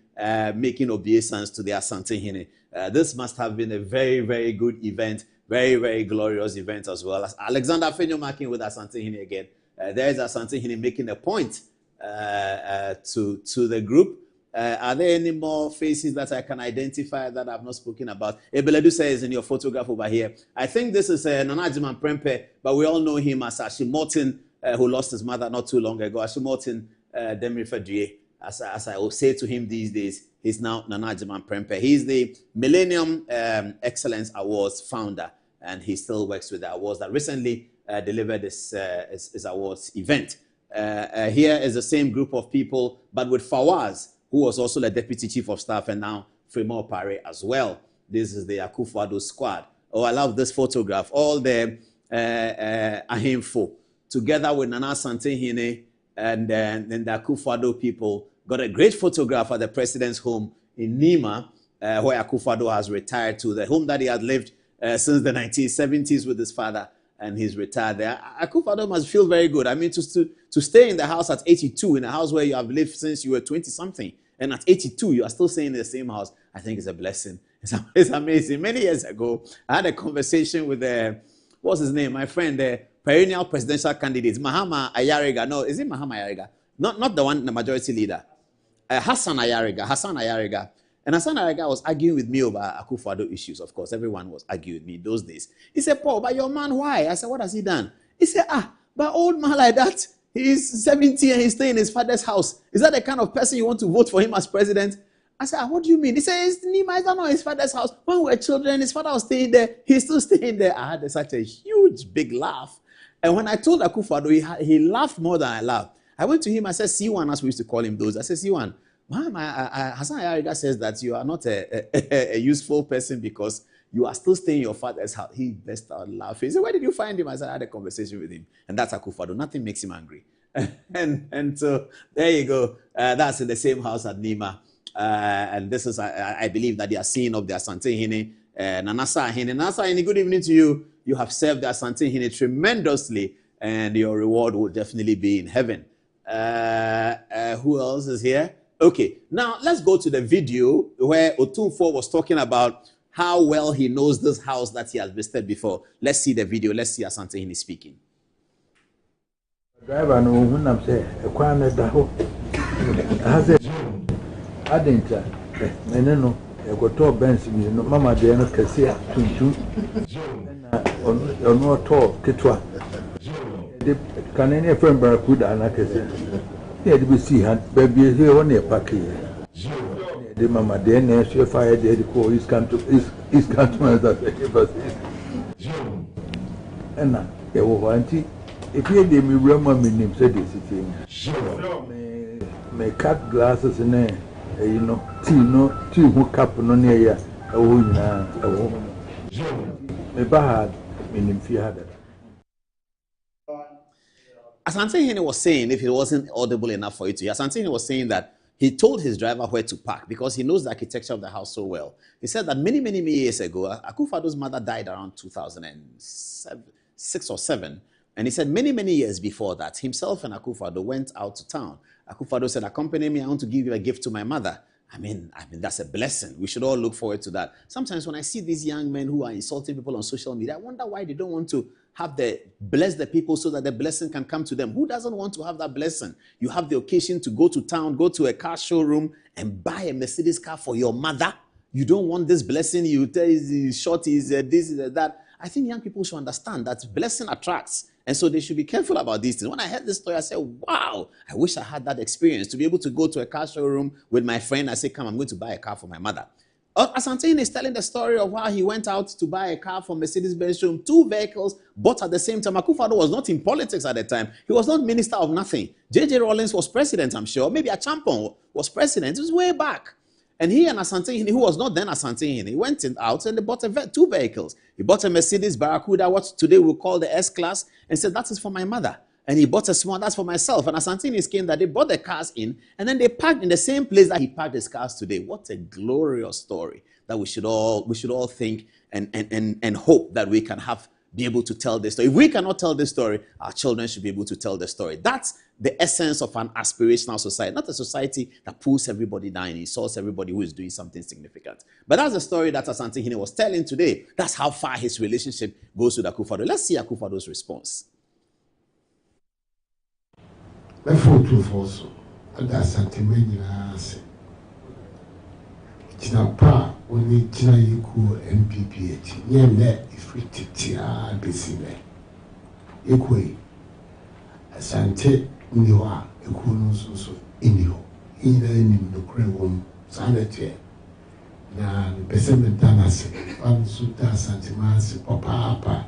making obeisance to the Asante Hene. This must have been a very, very good event. Very, very glorious event as well. As Alexander Fenyomake with Asante Hene again. There's Asante Hene making a point to the group. Are there any more faces that I can identify that I've not spoken about? Ebeledu says in your photograph over here. I think this is Nana Jiman Prempe, but we all know him as Ashimotin, who lost his mother not too long ago. Ashimotin Demirifadue, as I will say to him these days, he's now Nana Jiman Prempe. He's the Millennium Excellence Awards founder, and he still works with the awards that recently delivered his awards event. Here is the same group of people, but with Fawaz, who was also the Deputy Chief of Staff, and now Fremont Pare as well. This is the Akufo-Addo squad. Oh, I love this photograph. All the Ahimfo, together with Nana Asante Hene and the Akufo-Addo people, got a great photograph at the president's home in Nima, where Akufo-Addo has retired to, the home that he had lived since the 1970s with his father, and he's retired there. Akufo-Addo must feel very good. I mean, to stay in the house at 82, in a house where you have lived since you were 20-something, and at 82, you are still staying in the same house, I think it's a blessing. It's amazing. Many years ago, I had a conversation with, what's his name? My friend, the perennial presidential candidate, Mahama Ayariga. No, is it Mahama Ayariga? Not the one, the majority leader. Hassan Ayariga. And Hassan Ayariga was arguing with me over Akufo-Addo issues. Of course, everyone was arguing with me those days. He said, Paul, but your man, why? I said, what has he done? He said, but old man like that, he's 70 and he's staying in his father's house. Is that the kind of person you want to vote for him as president? I said, what do you mean? He said, Nima is not his father's house. When we were children, his father was staying there. He's still staying there. I had such a huge, big laugh. And when I told Akufo-Addo, he laughed more than I laughed. I went to him, I said, C1, as we used to call him those. I said, C1, Hassan Ayariga says that you are not a useful person because you are still staying in your father's house. He burst out laughing. He said, where did you find him? I said, I had a conversation with him. And that's Akufo-Addo. Nothing makes him angry. and so there you go. That's in the same house at Nima. And this is, I believe that they are seeing of the Asante Hene, Nanasa Hene. Nanasa Hene, good evening to you. You have served the Asante Hene tremendously, and your reward will definitely be in heaven. Who else is here? Okay, now let's go to the video where Otumfuo was talking about how well he knows this house that he has visited before. Let's see the video. Let's see Asante Hene speaking. Driver no when I'm say Kwami A has a adinta meneno e go to Benz mi no mama de no Kisia tuntu na ono to ketwa de kanene friend Barakuda na Kisia e de be see han baby here one e pack here de mama de na so fire de ko is come to that and na e wo wanti if you did me remember me name said this thing. Me cut glasses in there, you know, tea who cup no near ya, a woman. Me bad, me name fear that. Asante Hene was saying, if it wasn't audible enough for you to hear, Asante Hene was saying that he told his driver where to park because he knows the architecture of the house so well. He said that many years ago, Akufoado's mother died around 2006 or 7. And he said many years before that, himself and Akufoado went out to town. Akufoado said, accompany me, I want to give you a gift to my mother. I mean, that's a blessing. We should all look forward to that. Sometimes when I see these young men who are insulting people on social media, I wonder why they don't want to bless the people so that the blessing can come to them. Who doesn't want to have that blessing? You have the occasion to go to town, go to a car showroom and buy a Mercedes car for your mother. You don't want this blessing. You tell is short, is this, is that. I think young people should understand that blessing attracts. And so they should be careful about these things. When I heard this story, I said, wow, I wish I had that experience to be able to go to a car showroom with my friend. I say, come, I'm going to buy a car for my mother. Asante Hene is telling the story of how he went out to buy a car from Mercedes-Benz showroom, 2 vehicles, bought at the same time. Akufoado was not in politics at the time. He was not minister of nothing. J.J. Rawlings was president, I'm sure. Maybe a Champon was president. It was way back. And he and Asante Hene, who was not then Asante Hene, he went out and they bought 2 vehicles. He bought a Mercedes Barracuda, what today we call the S-Class, and said, that is for my mother. And he bought a small, that's for myself. And Asante Hene came that they bought the cars in, and then they parked in the same place that he parked his cars today. What a glorious story that we should all think and hope that we can be able to tell this story. If we cannot tell this story, our children should be able to tell the story. That's the essence of an aspirational society, not a society that pulls everybody down and insults everybody who is doing something significant. But that's the story that Asante Hene was telling today. That's how far his relationship goes with Akufoado. Let's see Akufoado's response. Tinapa only Tina Yiku MPPH. Yem if Tia Besime. Equi Asante Niwa, Equus Indio, either in the Crewum, Sanity. Now, Besame Danas, Ansuta Santimas, Papa.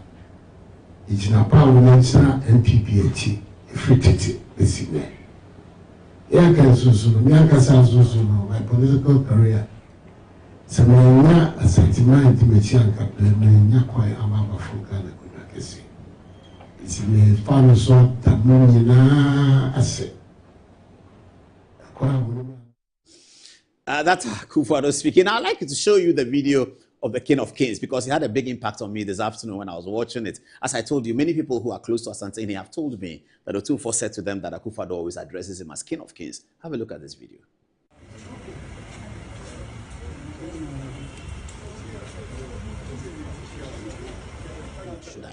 Itinapa only Tina MPPH, if Besime. Yaka Susu, Yaka Susu, my political career. Samanya asantima intimate and captain, Yakwai Amaba Fuka, Kisia. It's in a fan sort that Munina asset. That's Kufuor speaking. I'd like to show you the video of the King of Kings because it had a big impact on me this afternoon when I was watching it. As I told you, many people who are close to Asante Hene have told me that Otumfuo said to them that Akufoado always addresses him as King of Kings. Have a look at this video. Should I?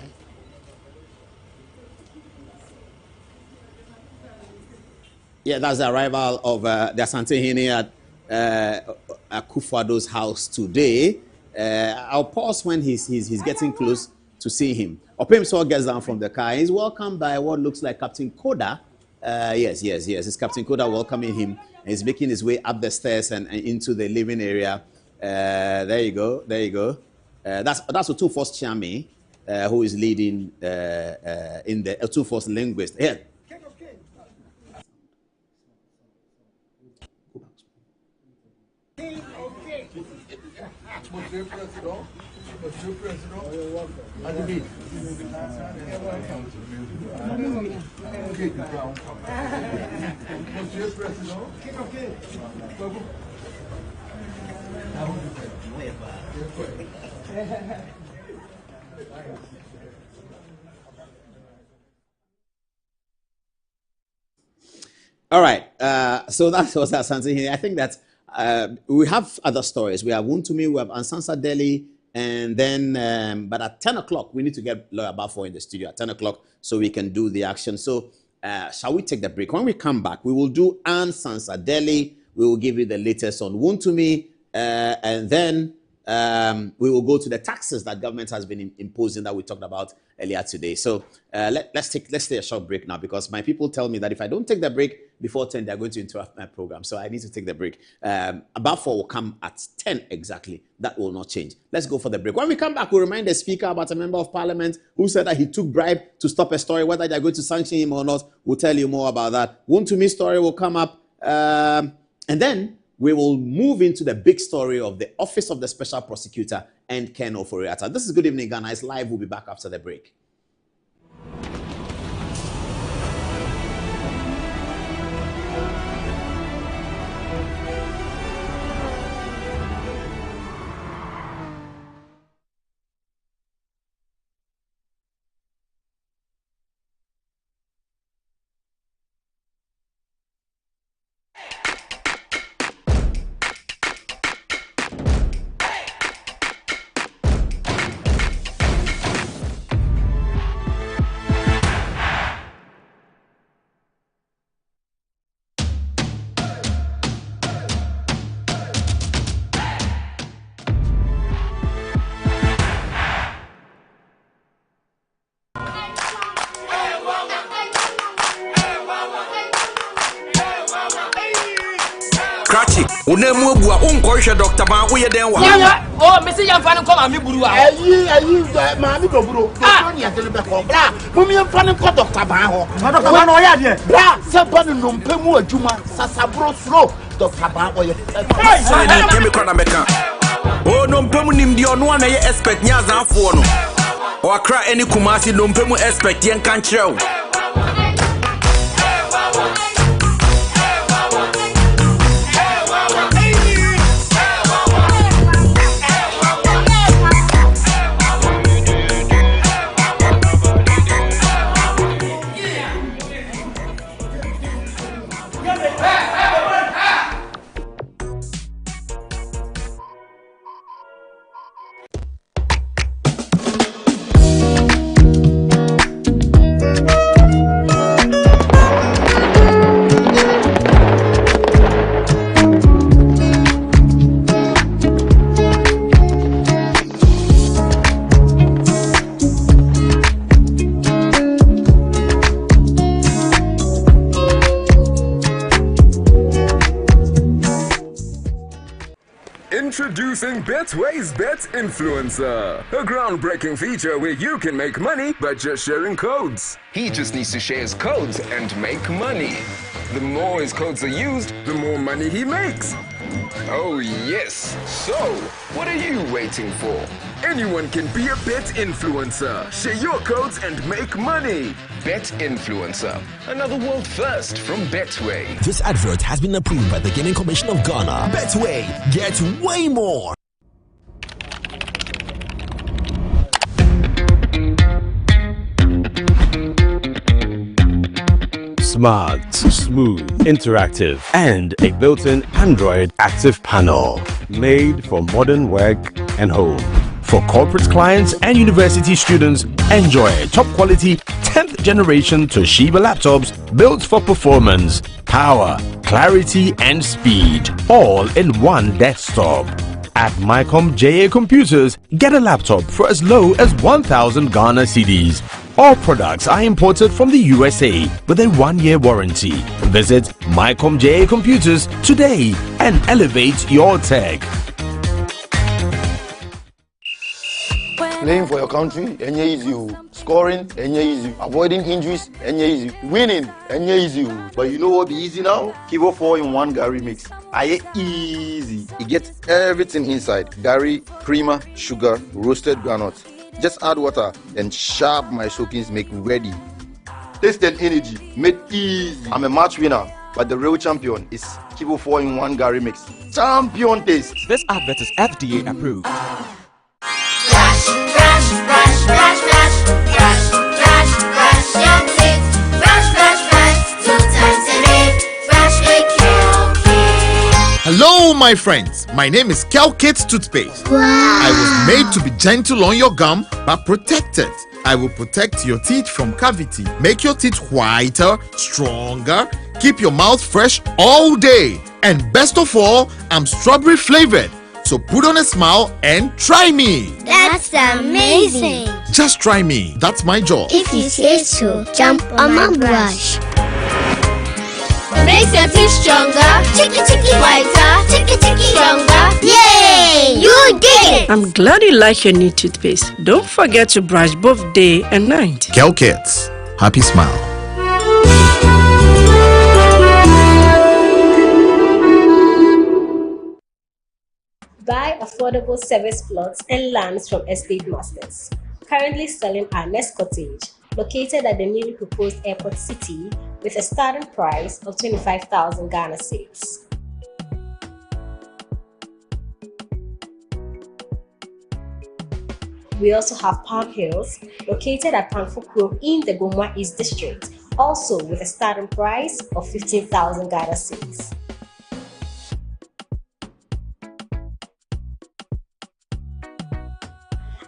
Yeah, that's the arrival of the Asante Hene at Akufoado's house today. I'll pause when he's getting close to see him. Opimso gets down from the car. He's welcomed by what looks like Captain Koda. Yes. It's Captain Koda welcoming him. He's making his way up the stairs and into the living area. There you go. That's Otumfuo's Chami, who is leading in the Otumfuo's linguist. Here. All right. So that was something here. I think that we have other stories. We have Wuntumi, we have Anansa Deli, and then, but at 10 o'clock, we need to get Lawyer Bafo in the studio at 10 o'clock so we can do the action. So shall we take the break? When we come back, we will do Anansa Deli. We will give you the latest on Wuntumi, and then we will go to the taxes that government has been imposing that we talked about earlier today. So let's take a short break now, because my people tell me that if I don't take the break before 10, they're going to interrupt my program. So I need to take the break. About 4 will come at 10 exactly. That will not change. Let's go for the break. When we come back, we'll remind the speaker about a member of parliament who said that he took bribe to stop a story. Whether they're going to sanction him or not, we'll tell you more about that. Wuntumi story will come up. And then we will move into the big story of the Office of the Special Prosecutor and Ken Ofori-Atta. This is Good Evening Ghana. It's live. We'll be back after the break. Unemu bua unkohwe Dr. Ban wo ye den wa. Oh, Mr. Yamfan come ami buru wa. Ayi maami do buru. Ko ni atele be ko bra. Mumi yamfan ko Dr. Ban ho. Dr. Ban no ya de. Bra, se ban no mpemu adwuma sasabro sro Dr. Ban oye. Say ni kemi kwa na meka. Oh no mpemu nimdi ono na ye expect nya zanfo no. O akra eni kumasi no mpemu expect yen kan kire. Introducing Betway's Bet Influencer, a groundbreaking feature where you can make money by just sharing codes. He just needs to share his codes and make money. The more his codes are used, the more money he makes. Oh yes. So, what are you waiting for? Anyone can be a bet influencer. Share your codes and make money. Bet Influencer, another world first from Betway. This advert has been approved by the Gaming Commission of Ghana. Betway, get way more. Smart, smooth, interactive, and a built-in Android active panel. Made for modern work and home. For corporate clients and university students, enjoy top quality 10th generation Toshiba laptops built for performance, power, clarity, and speed, all in one desktop. At Mycom JA Computers, get a laptop for as low as 1,000 Ghana cedis. All products are imported from the USA with a 1-year warranty. Visit Mycom JA Computers today and elevate your tech. Playing for your country, easy. Scoring, easy. Avoiding injuries, easy. Winning, easy. But you know what be easy now? Kivo 4-in-1 Gary Mix. I easy. It gets everything inside. Gari, creamer, sugar, roasted groundnuts. Just add water, then sharp my soakings make ready. Taste and energy, made easy. I'm a match winner, but the real champion is Kivo 4-in-1 Gari mix. Champion taste. This advert is FDA approved. Brush, brush, brush, brush, brush, brush, brush, brush your teeth. Brush, brush, brush, 2 times a day. Brush a Kel-Kit. Hello, my friends. My name is Kel-Kit toothpaste. Wow. I was made to be gentle on your gum, but protected. I will protect your teeth from cavity, make your teeth whiter, stronger, keep your mouth fresh all day. And best of all, I'm strawberry flavored. So put on a smile and try me. That's amazing. Just try me. That's my job. If you say so, jump on my brush. Makes your teeth stronger, chicky chicky whiter, chicky chicky stronger. Yay! You did it! I'm glad you like your new toothpaste. Don't forget to brush both day and night. Kel-Kit. Happy smile. Buy affordable service plots and lands from estate masters. Currently selling our next cottage, located at the newly proposed airport city, with a starting price of 25,000 Ghana cedis. We also have Palm Hills, located at Panfukro in the Gomwa East District, also with a starting price of 15,000 Ghana cedis.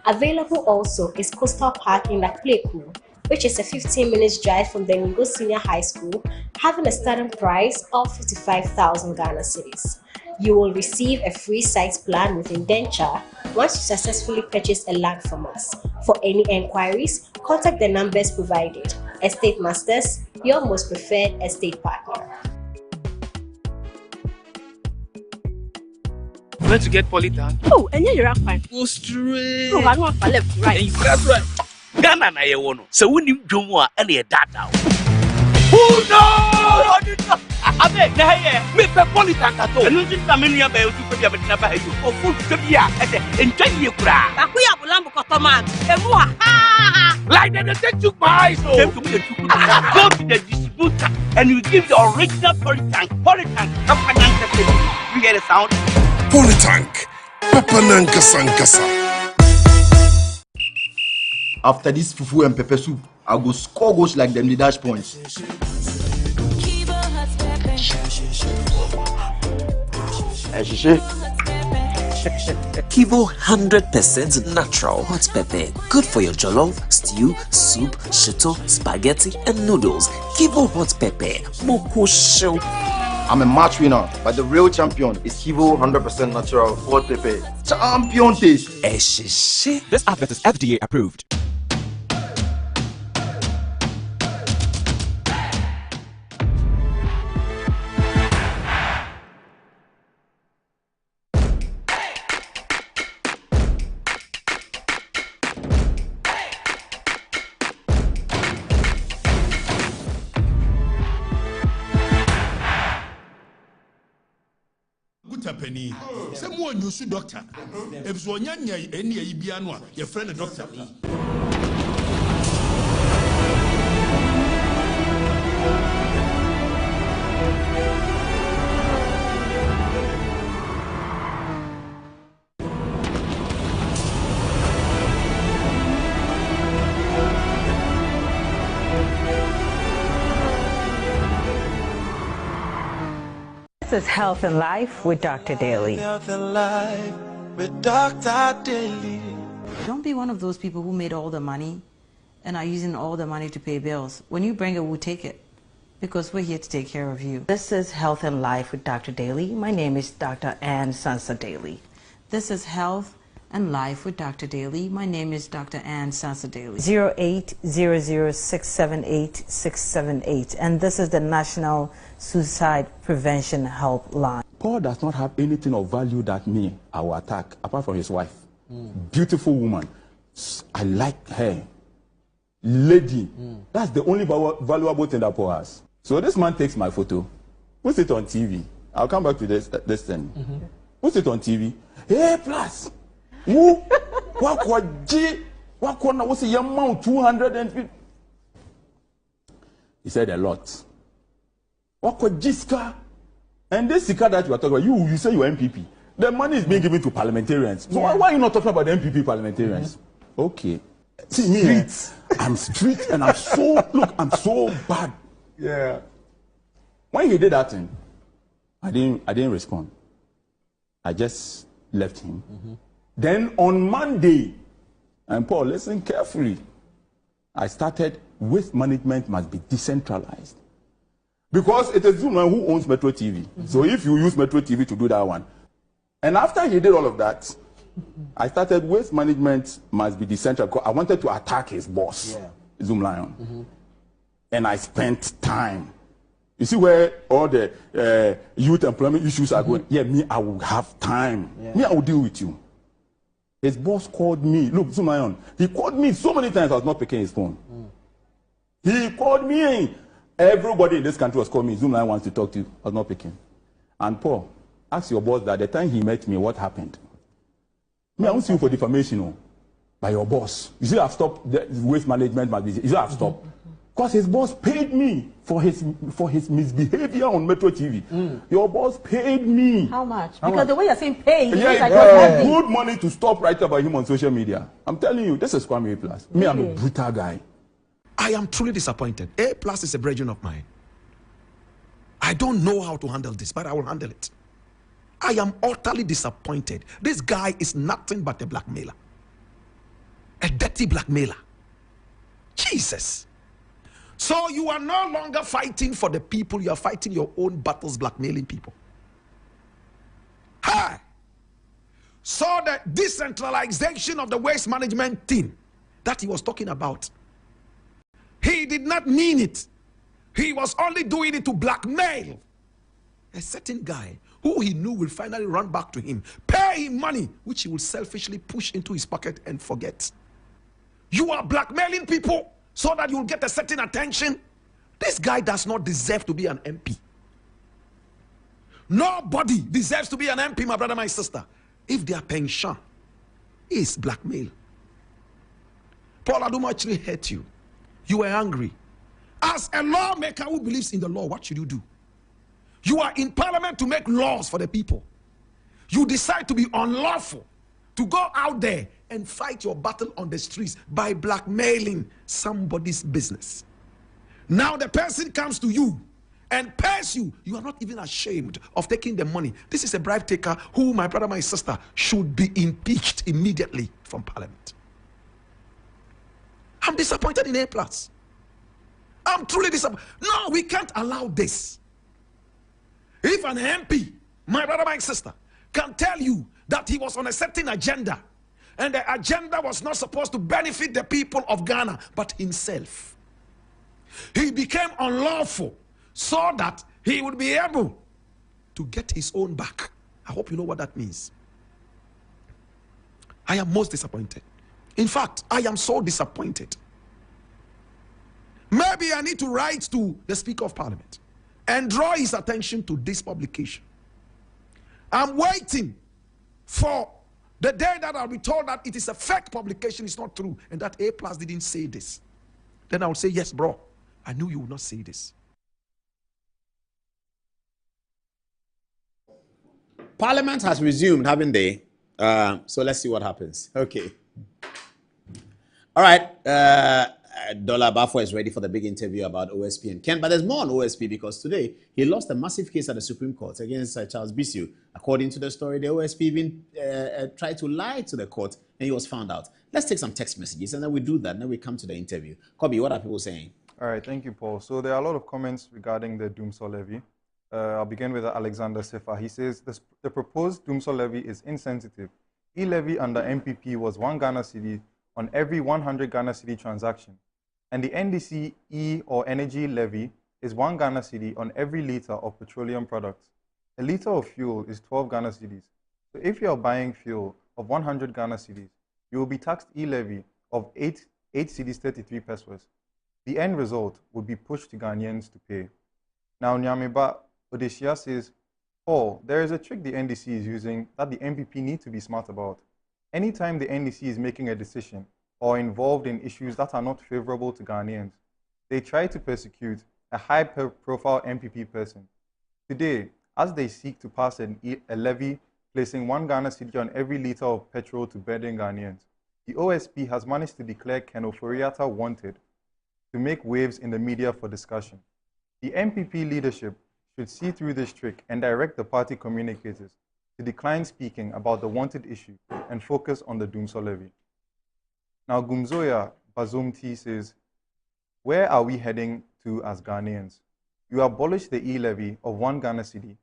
Available also is Coastal Park in Lakpleku, which is a 15-minute drive from the Ningo Senior High School, having a starting price of 55,000 Ghana cedis. You will receive a free site plan with indenture once you successfully purchase a land from us. For any enquiries, contact the numbers provided. Estate Masters, your most preferred estate partner. Where to get polytan? Oh, and you're fine. Go straight. No, I don't want to left, right. And that's right. Ghana na ye wono. So we nim dwom a na ye data. Oh no! Abe, na ye me pe polytan kato. Enu nti na me nua ba yo tu pe bia be na ba hayo. O fu ke bia e de entwa ye kura. Akuya bulambo kotoman. Emu ha. Like they take you by so. Go to the distributor and you give the original polytank. Polytank. You get a sound? Polytank. Papananka Sankasa. After this fufu and pepper soup, I'll go score goals like them the dash points. Kivo 100% natural hot pepper. Good for your jollof, stew, soup, shito, spaghetti, and noodles. Kivo hot pepper. Moko show. I'm a match winner, but the real champion is Kivo 100% natural hot pepper. Champion taste. This advert is FDA approved. Penny, someone you should doctor. If so, any Ibiano, your friend, a doctor. This is Health and Life with Dr. Deli. Health and Life with Dr. Deli. Don't be one of those people who made all the money and are using all the money to pay bills. When you bring it, we'll take it because we're here to take care of you. This is Health and Life with Dr. Deli. My name is Dr. Anansa Deli. This is Health and Life with Dr. Deli. My name is Dr. Anansa Deli. 0800-678-678. And this is the National Suicide Prevention Helpline. Paul does not have anything of value that me, I will attack, apart from his wife. Beautiful woman. I like her. Lady. That's the only valuable thing that Paul has. So this man takes my photo, puts it on TV, I'll come back to this thing. Put it on TV. Hey, plus. Who? What's the amount? 250. He said a lot. What could Jiska? And this Sika that you are talking about, you say you're MPP. The money is being given to parliamentarians. So why are you not talking about the MPP parliamentarians? Okay. See me, I'm street and I'm so bad. Yeah. When he did that thing, I didn't respond. I just left him. Then on Monday, and Paul, listen carefully. I started waste management must be decentralized. Because it is Zuma who owns Metro TV. So if you use Metro TV to do that one. And after he did all of that, I started waste management must be decentralized because I wanted to attack his boss, Zoom Lion. And I spent time. You see where all the youth employment issues are going? Yeah, me, I will have time. Me, I will deal with you. His boss called me. Look, Zoom Lion, he called me so many times I was not picking his phone. He called me. Everybody in this country was calling me. Zoom Lion wants to talk to you. I was not picking. And Paul, ask your boss that the time he met me, what happened? Me, I won't sue you for defamation by your boss. You see, I've stopped the waste management. You see, I've stopped. Because his boss paid me for his misbehavior on Metro TV. Your boss paid me. How much? Because the way you're saying pay, good money to stop writing about him on social media. I'm telling you, this is Kwami A plus. Me, I'm a brutal guy. I am truly disappointed. A plus is a brethren of mine. I don't know how to handle this, but I will handle it. I am utterly disappointed. This guy is nothing but a blackmailer. A dirty blackmailer. Jesus. So you are no longer fighting for the people, you are fighting your own battles, blackmailing people. Hi. So the decentralization of the waste management team that he was talking about, he did not mean it. He was only doing it to blackmail a certain guy who he knew will finally run back to him, pay him money, which he will selfishly push into his pocket and forget. You are blackmailing people so that you will get a certain attention. This guy does not deserve to be an MP. Nobody deserves to be an MP, my brother, my sister, if their pension is blackmail. Paul, I don't actually hurt you. You were angry. As a lawmaker who believes in the law, what should you do? You are in parliament to make laws for the people. You decide to be unlawful, to go out there and fight your battle on the streets by blackmailing somebody's business. Now the person comes to you and pays you. You are not even ashamed of taking the money. This is a bribe taker who, my brother, my sister, should be impeached immediately from parliament. I'm disappointed in A+. I'm truly disappointed. No, we can't allow this. If an MP, my brother, my sister, can tell you that he was on a certain agenda, and the agenda was not supposed to benefit the people of Ghana, but himself, he became unlawful so that he would be able to get his own back. I hope you know what that means. I am most disappointed. In fact, I am so disappointed. Maybe I need to write to the Speaker of Parliament and draw his attention to this publication. I'm waiting for the day that I'll be told that it is a fake publication, it's not true, and that A+ didn't say this. Then I'll say, yes, bro, I knew you would not say this. Parliament has resumed, haven't they? So let's see what happens. Okay. All right. Dollar Bafo is ready for the big interview about OSP and Ken. But there's more on OSP because today he lost a massive case at the Supreme Court against Charles Bisu. According to the story, the OSP even tried to lie to the court and he was found out. Let's take some text messages and then we do that and then we come to the interview. Kobe, what are people saying? All right, thank you, Paul. So there are a lot of comments regarding the Doomsor levy. I'll begin with Alexander Sefa. He says the proposed Doomsor levy is insensitive. E-levy under MPP was 1 Ghana cedi on every 100 Ghana cedi transaction. And the NDC E or energy levy is 1 Ghana cedi on every litre of petroleum products. A litre of fuel is 12 Ghana cedis. So if you are buying fuel of 100 Ghana cedis, you will be taxed e-levy of 8 cedis 33 pesos. The end result would be pushed to Ghanaians to pay. Now, Nyameba Odeshia says, Paul, there is a trick the NDC is using that the MPP need to be smart about. Anytime the NDC is making a decision or involved in issues that are not favorable to Ghanaians, they try to persecute a high-profile MPP person. Today, as they seek to pass a levy placing 1 Ghana cedi on every litre of petrol to burden Ghanaians, the OSP has managed to declare Ken Ofori-Atta wanted to make waves in the media for discussion. The MPP leadership should see through this trick and direct the party communicators to decline speaking about the wanted issue and focus on the Doomsor levy. Now, Gumzoya Bazumti says, where are we heading to as Ghanaians? You abolish the e-levy of 1 Ghana cedi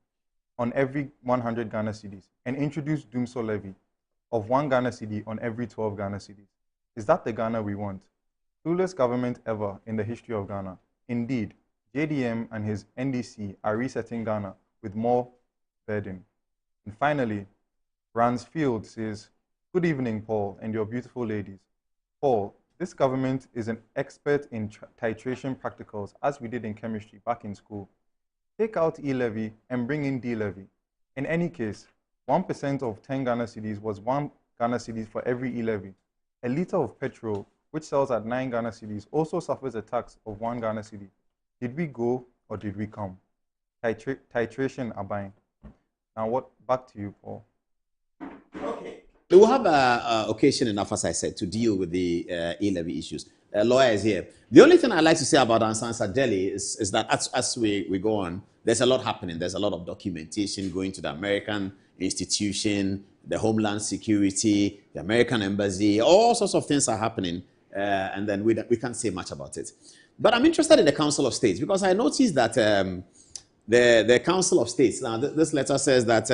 on every 100 Ghana cedis and introduce Doomsor levy of 1 Ghana cedi on every 12 Ghana cedis. Is that the Ghana we want? Clueless government ever in the history of Ghana. Indeed, JDM and his NDC are resetting Ghana with more burden. And finally, Ransfield says, good evening, Paul, and your beautiful ladies. Paul, this government is an expert in titration practicals, as we did in chemistry back in school. Take out E-levy and bring in D-levy. In any case, 1% of 10 Ghana cedis was 1 Ghana cedis for every E-levy. A litre of petrol, which sells at 9 Ghana cedis, also suffers a tax of 1 Ghana cedi. Did we go or did we come? Titration abide. Now, back to you, Paul. Okay. We will have an occasion enough, as I said, to deal with the E-levy issues. A lawyer is here. The only thing I'd like to say about Anansa Deli is that as we go on, there's a lot happening. There's a lot of documentation going to the American institution, the Homeland Security, the American Embassy. All sorts of things are happening, and then we can't say much about it. But I'm interested in the Council of States because I noticed that the Council of States, now this letter says that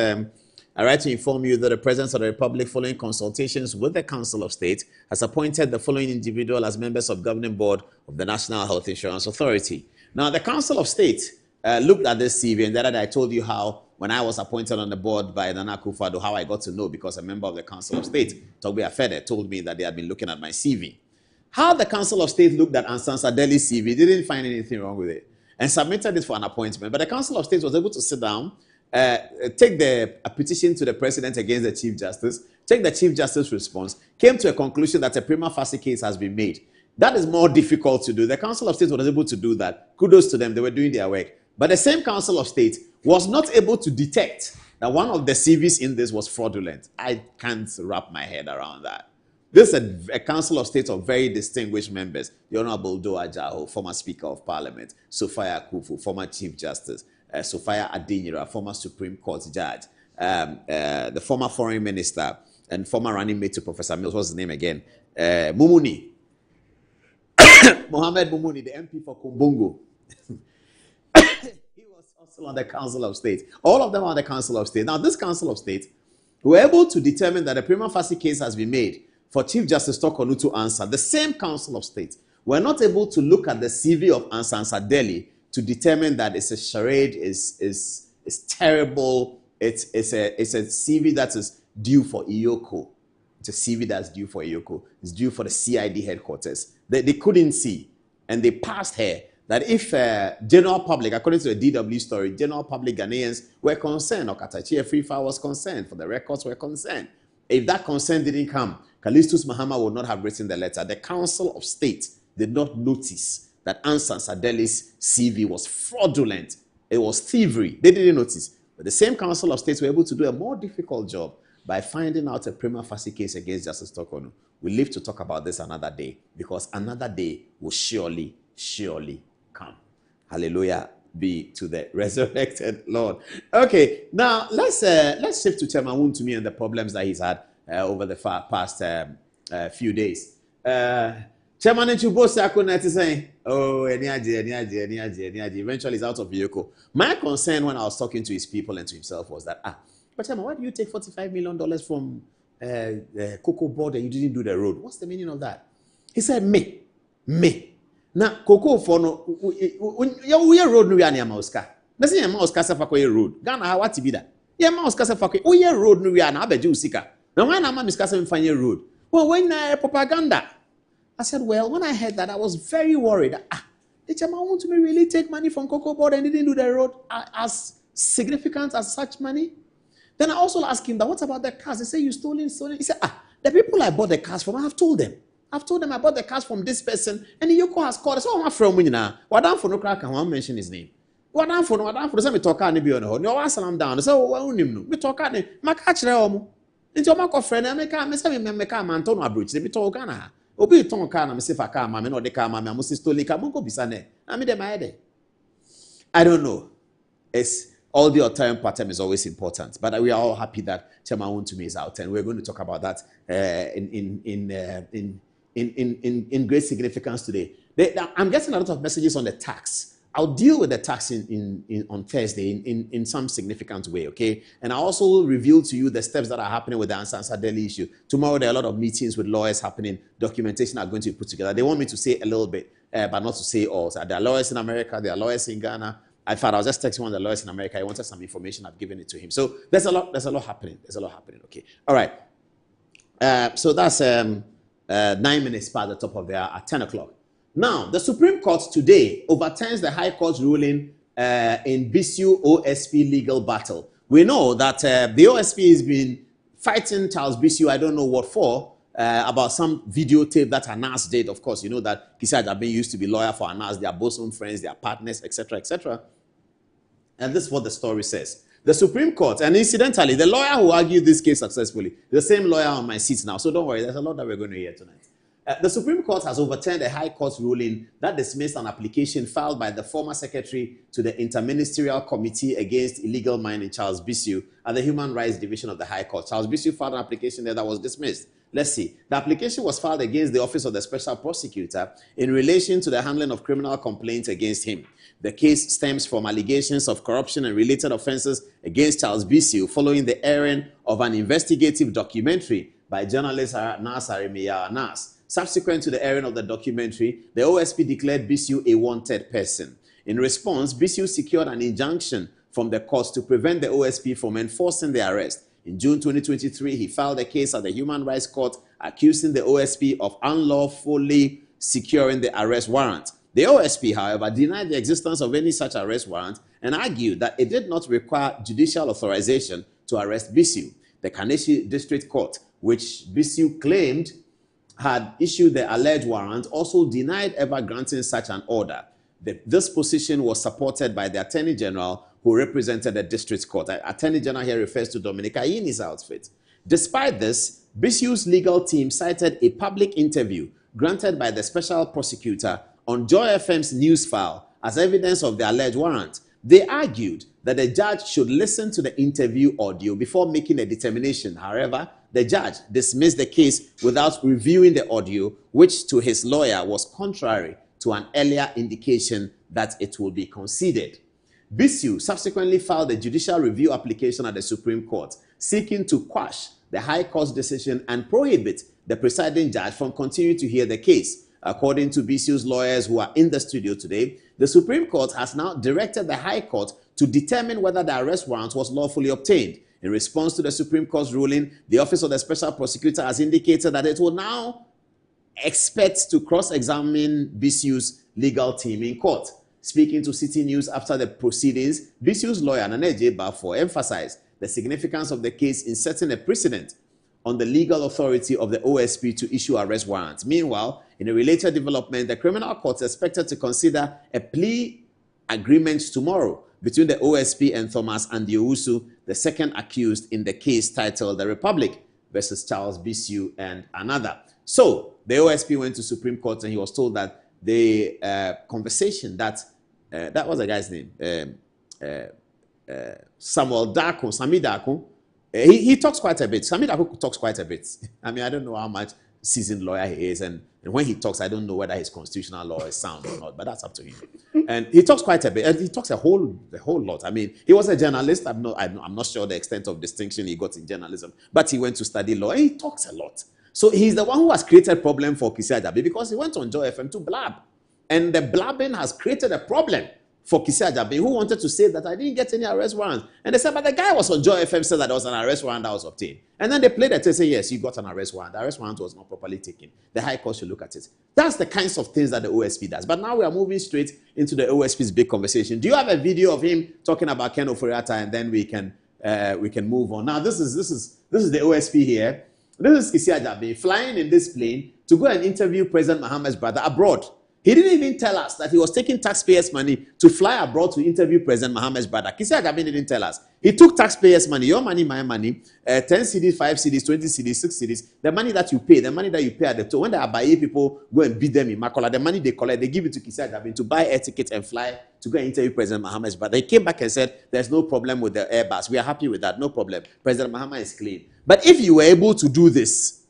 I write to inform you that the President of the Republic, following consultations with the Council of State, has appointed the following individual as members of Governing Board of the National Health Insurance Authority. Now, the Council of State looked at this CV, and that I told you how, when I was appointed on the board by Nana Akufo-Addo, how I got to know because a member of the Council of State, Togbe Afede, told me that they had been looking at my CV. How the Council of State looked at Anansa Deli's CV, they didn't find anything wrong with it and submitted it for an appointment. But the Council of State was able to sit down, take the petition to the President against the Chief Justice, take the Chief Justice's response, came to a conclusion that a prima facie case has been made. That is more difficult to do. The Council of State was able to do that. Kudos to them. They were doing their work. But the same Council of State was not able to detect that one of the CVs in this was fraudulent. I can't wrap my head around that. This is a Council of State of very distinguished members. The Honorable Do Ajaho, former Speaker of Parliament, Sophia Kufu, former Chief Justice, Sophia Adinyira, former Supreme Court Judge, the former Foreign Minister and former running mate to Professor Mills, what's his name again? Mumuni. Mohammed Mumuni, the MP for Kumbungu. He was also on the Council of State. All of them are on the Council of State. Now, this Council of State were able to determine that a prima facie case has been made for Chief Justice Tokonu to answer. The same Council of State were not able to look at the CV of Anansa Deli to determine that it's a charade, is terrible. It's a CV that is due for Iyoko. It's a CV that's due for Iyoko. It's due for the CID headquarters. They couldn't see, and they passed her that if general public, according to the DW story, general public Ghanaians were concerned, or Katachi Afrifa was concerned, for the records were concerned. If that concern didn't come, Callistus Mahama would not have written the letter. The Council of State did not notice that Anansa Deli's CV was fraudulent. It was thievery. They didn't notice. But the same Council of State were able to do a more difficult job by finding out a prima facie case against Justice Tokonu. We live to talk about this another day because another day will surely come. Hallelujah be to the resurrected Lord. Okay, now let's shift to Chairman Wuntumi and the problems that he's had over the past few days. Chairman Nchubo Sakuna is saying, oh, eventually he's out of Yoko. My concern when I was talking to his people and to himself was that, but Chairman, why do you take $45 million from the Cocoa Board and you didn't do the road? What's the meaning of that? He said, me. Now, Cocoa for no, we road no ya Oscar. Let's say Oscar Safako road. Ghana, how what to be that? Yeah, Oscar Safako, we road no ya na abeju sika. Now, when I'm discussing fine road, well, when propaganda. I said, well, when I heard that, I was very worried. The chairman want to really take money from Cocoa Board and didn't do the road as significant as such money? Then I also asked him that, what about the cars? They say you stolen. He said, the people I bought the cars from, I have told them I bought the cars from this person, and Yoko has called us. Oh, I'm from Winina. Wadam for no crack, I won't mention his name. Wadam for the talk and be on hold. No, I'm down. So, well, we talk at it. My catch them. Into my friend, I make a man, Tono Bridge. They be talk Ghana. Obi Ton Kana, Miss Faka, Mamma, or the Kama, Mrs. Stolika, Mongo Bisane. I mean, them I don't know. It's all the time pattern is always important, but we are all happy that Chema Wuntumi is out, and we're going to talk about that in great significance today. I'm getting a lot of messages on the tax. I'll deal with the tax on Thursday in some significant way, okay? And I also will reveal to you the steps that are happening with the Anansa Deli issue. Tomorrow there are a lot of meetings with lawyers happening. Documentation are going to be put together. They want me to say a little bit, but not to say all. So there are lawyers in America, there are lawyers in Ghana. I was just texting one of the lawyers in America. I wanted some information. I've given it to him. So there's a lot happening. Okay. All right. So that's 9 minutes past the top of the hour at 10 o'clock. Now, the Supreme Court today overturns the High Court's ruling in Bisu OSP legal battle. We know that the OSP has been fighting Charles Bisu, I don't know what for, about some videotape that Anas did. Of course, you know that Kisia Jabin used to be lawyer for Anas. They are bosom friends, they are partners, etc., etc. And this is what the story says. The Supreme Court, and incidentally, the lawyer who argued this case successfully, the same lawyer on my seat now, so don't worry, there's a lot that we're going to hear tonight. The Supreme Court has overturned a High Court's ruling that dismissed an application filed by the former secretary to the Interministerial Committee Against Illegal Mining, Charles Bisu, at the Human Rights Division of the High Court. Charles Bisu filed an application there that was dismissed. Let's see. The application was filed against the Office of the Special Prosecutor in relation to the handling of criminal complaints against him. The case stems from allegations of corruption and related offenses against Charles Bisu following the airing of an investigative documentary by journalist Anas. Subsequent to the airing of the documentary, the OSP declared Bisu a wanted person. In response, Bisu secured an injunction from the courts to prevent the OSP from enforcing the arrest. In June 2023, he filed a case at the Human Rights Court accusing the OSP of unlawfully securing the arrest warrant. The OSP, however, denied the existence of any such arrest warrant and argued that it did not require judicial authorization to arrest Bisu. The Kaneshi District Court, which Bisu claimed had issued the alleged warrant, also denied ever granting such an order. This position was supported by the Attorney General who represented the District Court. Attorney General here refers to Dominica in his outfit. Despite this, Bisu's legal team cited a public interview granted by the Special Prosecutor on Joy FM's news file as evidence of the alleged warrant. They argued that the judge should listen to the interview audio before making a determination. However, the judge dismissed the case without reviewing the audio, which to his lawyer was contrary to an earlier indication that it will be conceded. Bisu subsequently filed a judicial review application at the Supreme Court, seeking to quash the High Court's decision and prohibit the presiding judge from continuing to hear the case. According to Bisu's lawyers who are in the studio today, the Supreme Court has now directed the High Court to determine whether the arrest warrant was lawfully obtained. In response to the Supreme Court's ruling, the Office of the Special Prosecutor has indicated that it will now expect to cross-examine Bisu's legal team in court. Speaking to City News after the proceedings, Bisu's lawyer, Anansa Deli, emphasized the significance of the case in setting a precedent on the legal authority of the OSP to issue arrest warrants. Meanwhile, in a related development, the criminal court is expected to consider a plea agreement tomorrow between the OSP and Thomas Andiowusu, the second accused in the case titled The Republic versus Charles Bisu and another. So, the OSP went to Supreme Court and he was told that the conversation that was the guy's name, Sami Darko, he talks quite a bit. Sami Darko talks quite a bit. I mean, I don't know how much seasoned lawyer he is, and when he talks, I don't know whether his constitutional law is sound or not, but that's up to him. And he talks quite a bit, and he talks a whole lot. I mean, he was a journalist. I'm not sure the extent of distinction he got in journalism, but he went to study law, and he talks a lot. So he's the one who has created problem for Kisia Jabin because he went on Joy FM to blab, and the blabbing has created a problem for Kisia Jabin, who wanted to say that I didn't get any arrest warrants. And they said, but the guy was on Joy FM, said that there was an arrest warrant that was obtained. And then they played it and said, yes, you got an arrest warrant. The arrest warrant was not properly taken. The High Court should look at it. That's the kinds of things that the OSP does. But now we are moving straight into the OSP's big conversation. Do you have a video of him talking about Ken Ofori-Atta, and then we can move on? Now, this is the OSP here. This is Kisia Jabin flying in this plane to go and interview President Mahama's brother abroad. He didn't even tell us that he was taking taxpayers' money to fly abroad to interview President Mahama's brother. Kisia Jabin didn't tell us. He took taxpayers' money, your money, my money, 10 cedis, 5 cedis, 20 cedis, 6 cedis, the money that you pay at the tour. When the Abaye people go and beat them in Makola, the money they collect, they give it to Kisia Jabin to buy air tickets and fly to go and interview President Mahama's brother. He came back and said, there's no problem with the Airbus. We are happy with that, no problem. President Mahama is clean. But if you were able to do this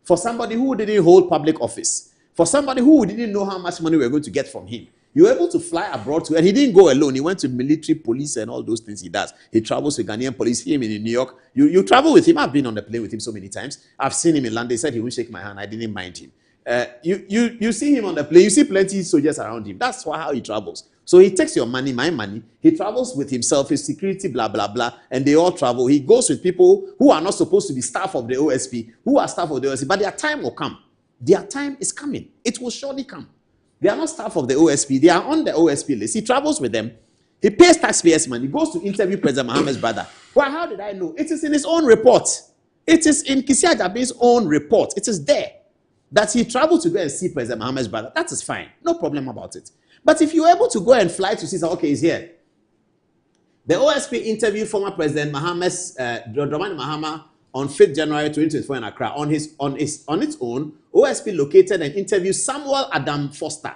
for somebody who didn't hold public office, for somebody who didn't know how much money we were going to get from him, you were able to fly abroad to, and he didn't go alone. He went to military, police, and all those things he does. He travels with Ghanaian police, him in New York. You travel with him. I've been on the plane with him so many times. I've seen him in London. He said he won't shake my hand. I didn't mind him. You see him on the plane. You see plenty of soldiers around him. That's how he travels. So he takes your money, my money. He travels with himself, his security, blah, blah, blah, and they all travel. He goes with people who are not supposed to be staff of the OSP, who are staff of the OSP, but their time will come. Their time is coming. It will surely come. They are not staff of the OSP. They are on the OSP list. He travels with them. He pays taxpayers' money. He goes to interview President Mahama's brother. Well, how did I know? It is in his own report. It is in Kisia Jabin's own report. It is there that he traveled to go and see President Mahama's brother. That is fine. No problem about it. But if you're able to go and fly to see, okay, he's here. The OSP interviewed former President Dramani Mahama on 5th January 2024 in Accra. On its own, OSP located and interviewed Samuel Adam Foster,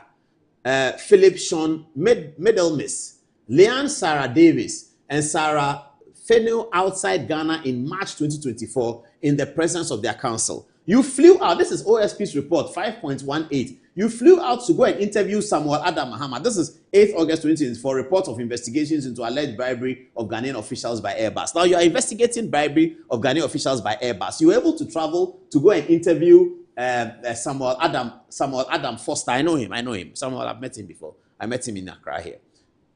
Philip Sean Middlemiss, Leanne Sarah Davis, and Sarah Fenel outside Ghana in March 2024 in the presence of their counsel. You flew out, this is OSP's report, 5.18. You flew out to go and interview Samuel Adam Mahama. This is 8th August 2024, report of investigations into alleged bribery of Ghanaian officials by Airbus. Now, you are investigating bribery of Ghanaian officials by Airbus. You were able to travel to go and interview Samuel Adam Foster. I know him. Samuel, I've met him before. I met him in Accra here.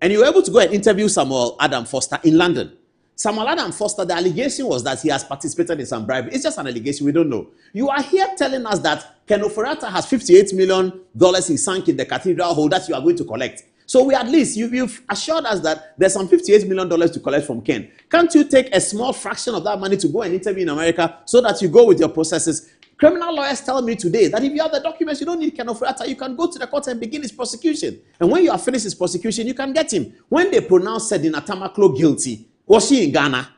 And you were able to go and interview Samuel Adam Foster in London. Samuel Adam Foster, the allegation was that he has participated in some bribery. It's just an allegation. We don't know. You are here telling us that Ken Ofori-Atta has $58 million he sank in the cathedral hole that you are going to collect. So we at least, you've assured us that there's some $58 million to collect from Ken. Can't you take a small fraction of that money to go and interview in America so that you go with your processes? Criminal lawyers tell me today that if you have the documents, you don't need Ken Ofori-Atta. You can go to the court and begin his prosecution. And when you have finished his prosecution, you can get him. When they pronounced Sedina Tamaklo guilty, was she in Ghana?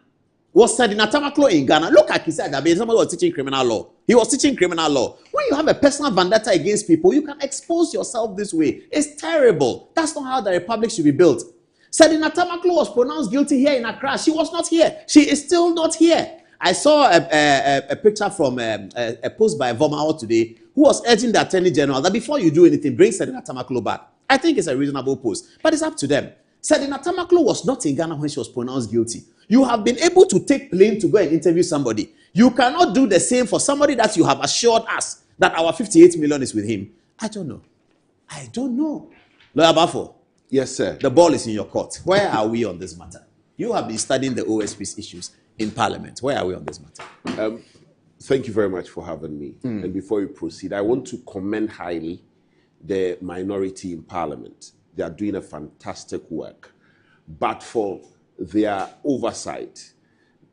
Was Sedina Tamaklo in Ghana? Look at Kisia Jabin. Somebody was teaching criminal law. He was teaching criminal law. When you have a personal vendetta against people, you can expose yourself this way. It's terrible. That's not how the republic should be built. Sedina Tamaklo was pronounced guilty here in Accra. She was not here. She is still not here. I saw a picture from a post by Vomao today, who was urging the Attorney General that before you do anything, bring Sedina Tamaklo back. I think it's a reasonable post, but it's up to them. Sedina Tamaklo was not in Ghana when she was pronounced guilty. You have been able to take plane to go and interview somebody. You cannot do the same for somebody that you have assured us that our 58 million is with him. I don't know. Lawyer Bafo. Yes, sir. The ball is in your court. Where are we on this matter? You have been studying the OSP's issues in Parliament. Where are we on this matter? Thank you very much for having me. And before we proceed, I want to commend highly the minority in Parliament. They are doing a fantastic work. But for their oversight,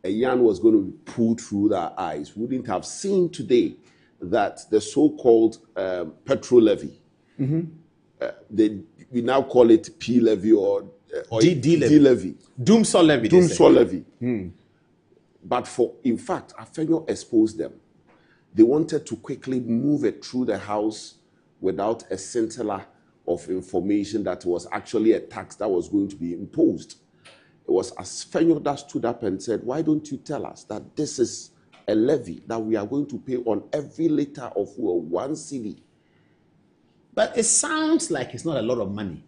a yarn was going to be pulled through their eyes. We wouldn't have seen today that the so-called petrol levy, we now call it P levy or D levy. Doomsaw levy. Doomsaw levy. But in fact, Afenyo exposed them. They wanted to quickly move it through the House without a scintilla of information that was actually a tax that was going to be imposed. It was Afenyo that stood up and said, why don't you tell us that this is a levy that we are going to pay on every liter of fuel, 1 cedi? But it sounds like it's not a lot of money.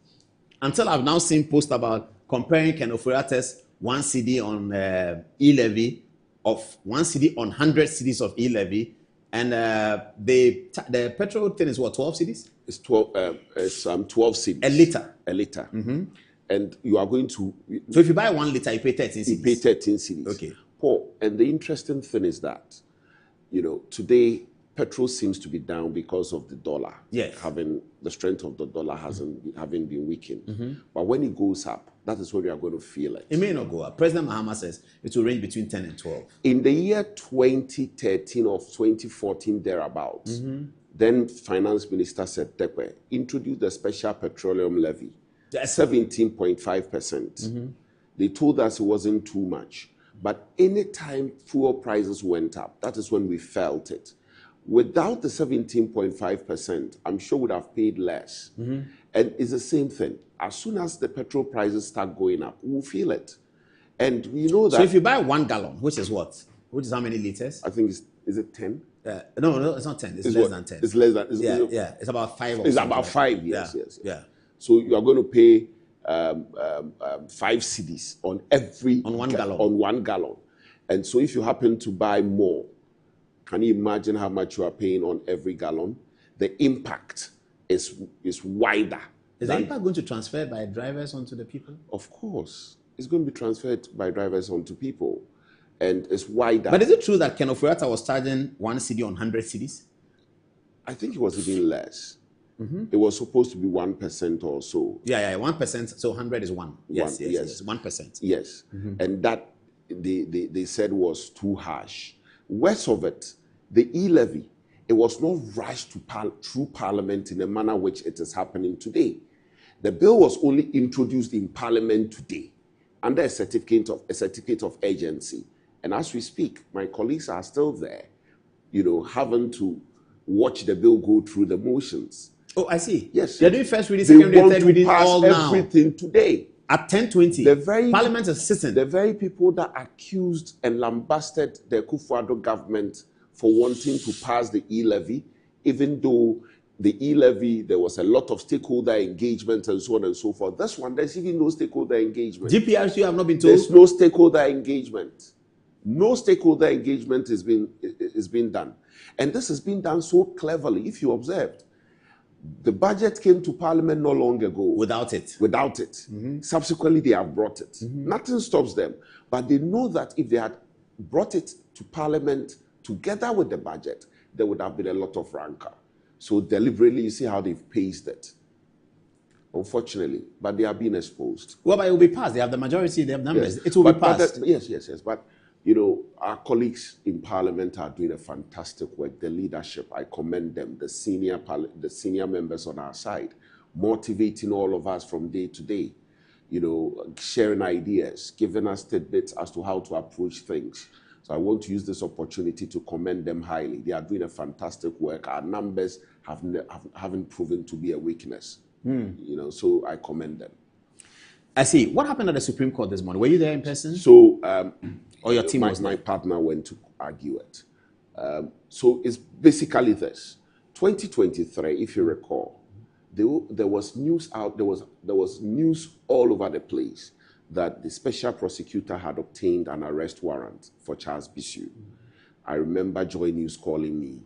Until I've now seen posts about comparing Ken Ofori-Atta's 1 cedi on e-levy of 1 cedi on 100 cedis of e-levy. And the petrol thing is what, 12 cedis? It's 12 cedis. A liter. A liter. And you are going to... So if you buy 1 liter, you pay 13 cedis? You pay 13 cedis. Okay. Paul, and the interesting thing is that, today, petrol seems to be down because of the dollar. Yes. Having the strength of the dollar having been weakened. But when it goes up, that is when we are going to feel it. It may not go up. President Mahama says it will range between 10 and 12. In the year 2013 or 2014 thereabouts, then Finance Minister Setekwe introduced the special petroleum levy, 17.5%. They told us it wasn't too much. But anytime fuel prices went up, that is when we felt it. Without the 17.5%, I'm sure we'd have paid less. And it's the same thing. As soon as the petrol prices start going up, we'll feel it. And we know that... So if you buy 1 gallon, which is what? Which is how many liters? I think is it 10? No, it's not 10. It's less than 10. It's less than... Yeah. It's about 5 or It's something about like 5, that. yes. Yeah. So you are going to pay 5 cedis on 1 gallon. On 1 gallon. And so if you happen to buy more, can you imagine how much you are paying on every gallon? The impact is wider. Is the impact going to transfer by drivers onto the people? Of course. It's going to be transferred by drivers onto people. And it's wider. But is it true that Ken Ofuriatta was charging 1 cedi on 100 cedis? I think it was even less. It was supposed to be 1% or so. Yeah, 1%. So 100 is 1. Yes, 1%. Yes. And that they said was too harsh. Worst of it, the e-levy, it was not rushed through Parliament in the manner which it is happening today. The bill was only introduced in Parliament today under a certificate of urgency. And as we speak, my colleagues are still there, having to watch the bill go through the motions. Oh, I see. Yes. They're doing first reading, second reading, third reading all now. Everything today. At 10:20, Parliament is sitting. The very people that accused and lambasted the Kufuor government for wanting to pass the e-levy, even though the e-levy, there was a lot of stakeholder engagement and so on and so forth. This one, there's even no stakeholder engagement. GPRC have not been told? There's no stakeholder engagement. No stakeholder engagement is being done. And this has been done so cleverly, if you observed. The budget came to Parliament not long ago. Without it. Subsequently, they have brought it. Nothing stops them. But they know that if they had brought it to Parliament together with the budget, there would have been a lot of rancor. So deliberately, you see how they've paced it. Unfortunately, but they are being exposed. Well, but it will be passed. They have the majority, they have numbers. Yes. It will be passed. Yes. But, our colleagues in Parliament are doing a fantastic work. The leadership, I commend them. The senior members on our side, motivating all of us from day to day, sharing ideas, giving us tidbits as to how to approach things. So I want to use this opportunity to commend them highly. They are doing a fantastic work. Our numbers haven't proven to be a weakness. So I commend them. I see. What happened at the Supreme Court this morning? Were you there in person? So, or your team was there? My partner went to argue it. So it's basically this: 2023, if you recall, there was news out. There was news all over the place that the special prosecutor had obtained an arrest warrant for Charles Bisu. I remember Joy News calling me,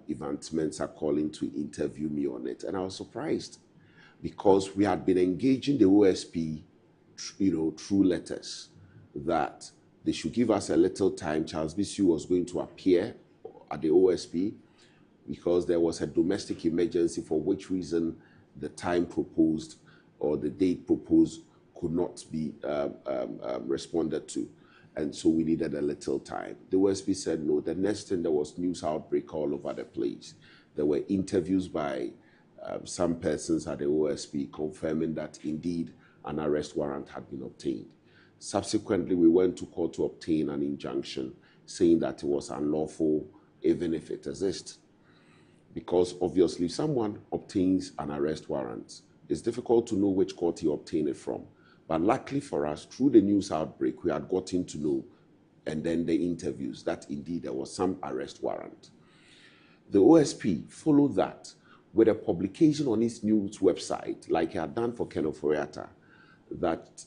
Events are calling to interview me on it, and I was surprised because we had been engaging the OSP, through letters that they should give us a little time. Charles Bisu was going to appear at the OSP because there was a domestic emergency, for which reason the time proposed or the date proposed could not be responded to. And so we needed a little time. The OSP said no. The next thing, there was news outbreak all over the place. There were interviews by some persons at the OSP confirming that indeed an arrest warrant had been obtained. Subsequently, we went to court to obtain an injunction saying that it was unlawful even if it exists. Because obviously, if someone obtains an arrest warrant, it's difficult to know which court he obtained it from. But luckily for us, through the news outbreak, we had gotten to know, and then the interviews, that indeed there was some arrest warrant. The OSP followed that with a publication on its news website, like he had done for Ken Ofuriatta, that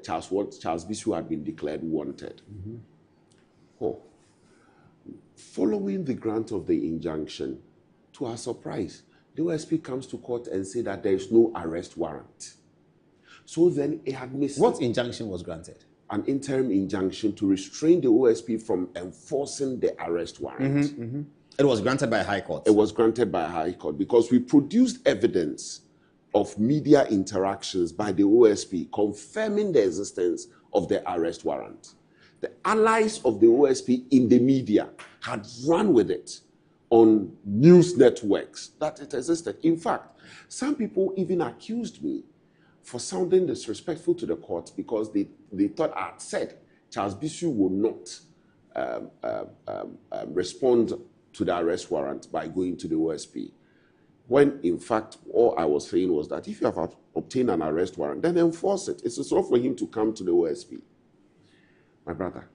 Charles Bisu had been declared wanted. Following the grant of the injunction, to our surprise, the OSP comes to court and say that there is no arrest warrant. So then it had missed. What injunction was granted? An interim injunction to restrain the OSP from enforcing the arrest warrant. It was granted by a high court. It was granted by a high court because we produced evidence of media interactions by the OSP confirming the existence of the arrest warrant. The allies of the OSP in the media had run with it on news networks that it existed. In fact, some people even accused me for sounding disrespectful to the court because they thought I had said Charles Bisu will not respond to the arrest warrant by going to the OSP. When, in fact, all I was saying was that if you have obtained an arrest warrant, then enforce it. It's not for him to come to the OSP. My brother,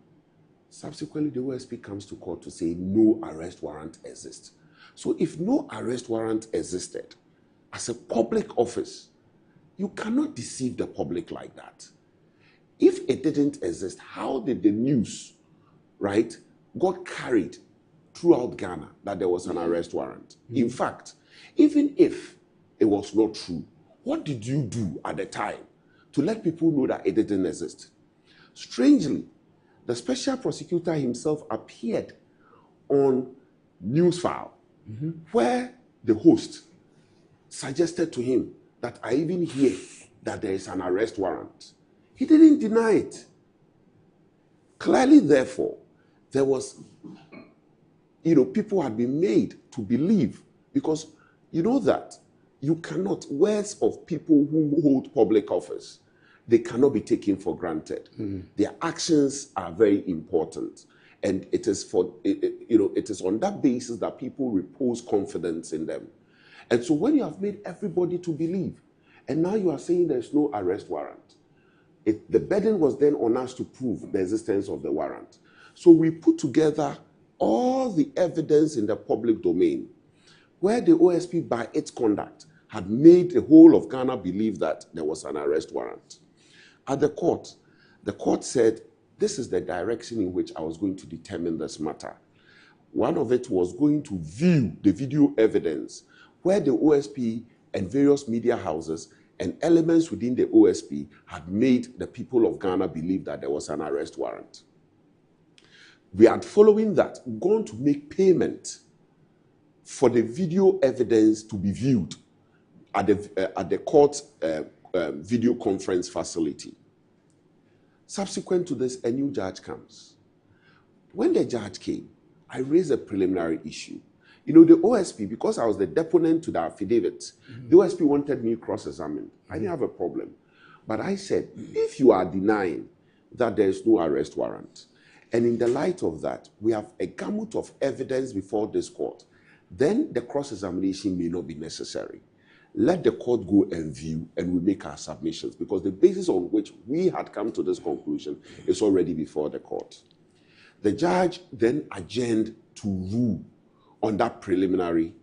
subsequently, the OSP comes to court to say no arrest warrant exists. So if no arrest warrant existed, as a public office, you cannot deceive the public like that. If it didn't exist, how did the news, right, got carried throughout Ghana that there was an arrest warrant? In fact, even if it was not true, what did you do at the time to let people know that it didn't exist? Strangely, the special prosecutor himself appeared on Newsfile, where the host suggested to him that I even hear that there is an arrest warrant. He didn't deny it. Clearly, therefore, there was, people had been made to believe, because you know that you cannot, words of people who hold public office, they cannot be taken for granted. Their actions are very important. And it is it is on that basis that people repose confidence in them. And so when you have made everybody to believe, and now you are saying there's no arrest warrant, the burden was then on us to prove the existence of the warrant. So we put together all the evidence in the public domain where the OSP, by its conduct, had made the whole of Ghana believe that there was an arrest warrant. At the court said, this is the direction in which I was going to determine this matter. One of it was going to view the video evidence where the OSP and various media houses and elements within the OSP had made the people of Ghana believe that there was an arrest warrant. We had, following that, gone to make payment for the video evidence to be viewed at the court video conference facility. Subsequent to this, a new judge comes. When the judge came, I raised a preliminary issue. The OSP, because I was the deponent to the affidavit, the OSP wanted me cross-examined. I didn't have a problem. But I said, if you are denying that there is no arrest warrant, and in the light of that, we have a gamut of evidence before this court, then the cross-examination may not be necessary. Let the court go and view, and we make our submissions, because the basis on which we had come to this conclusion is already before the court. The judge then adjourned to rule on that preliminary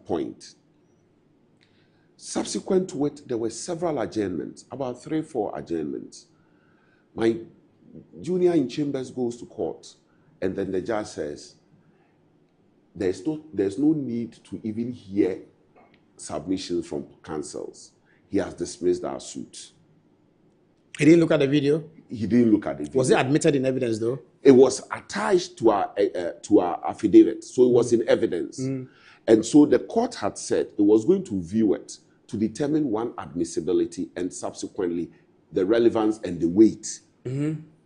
point. Subsequent to it, there were several adjournments, about 3-4 adjournments. My junior in chambers goes to court, and then the judge says, there's no need to even hear submissions from counsels. He has dismissed our suit. He didn't look at the video? He didn't look at the video. Was it admitted in evidence, though? It was attached to our affidavit, so it was in evidence. And so the court had said it was going to view it to determine one, admissibility, and subsequently the relevance and the weight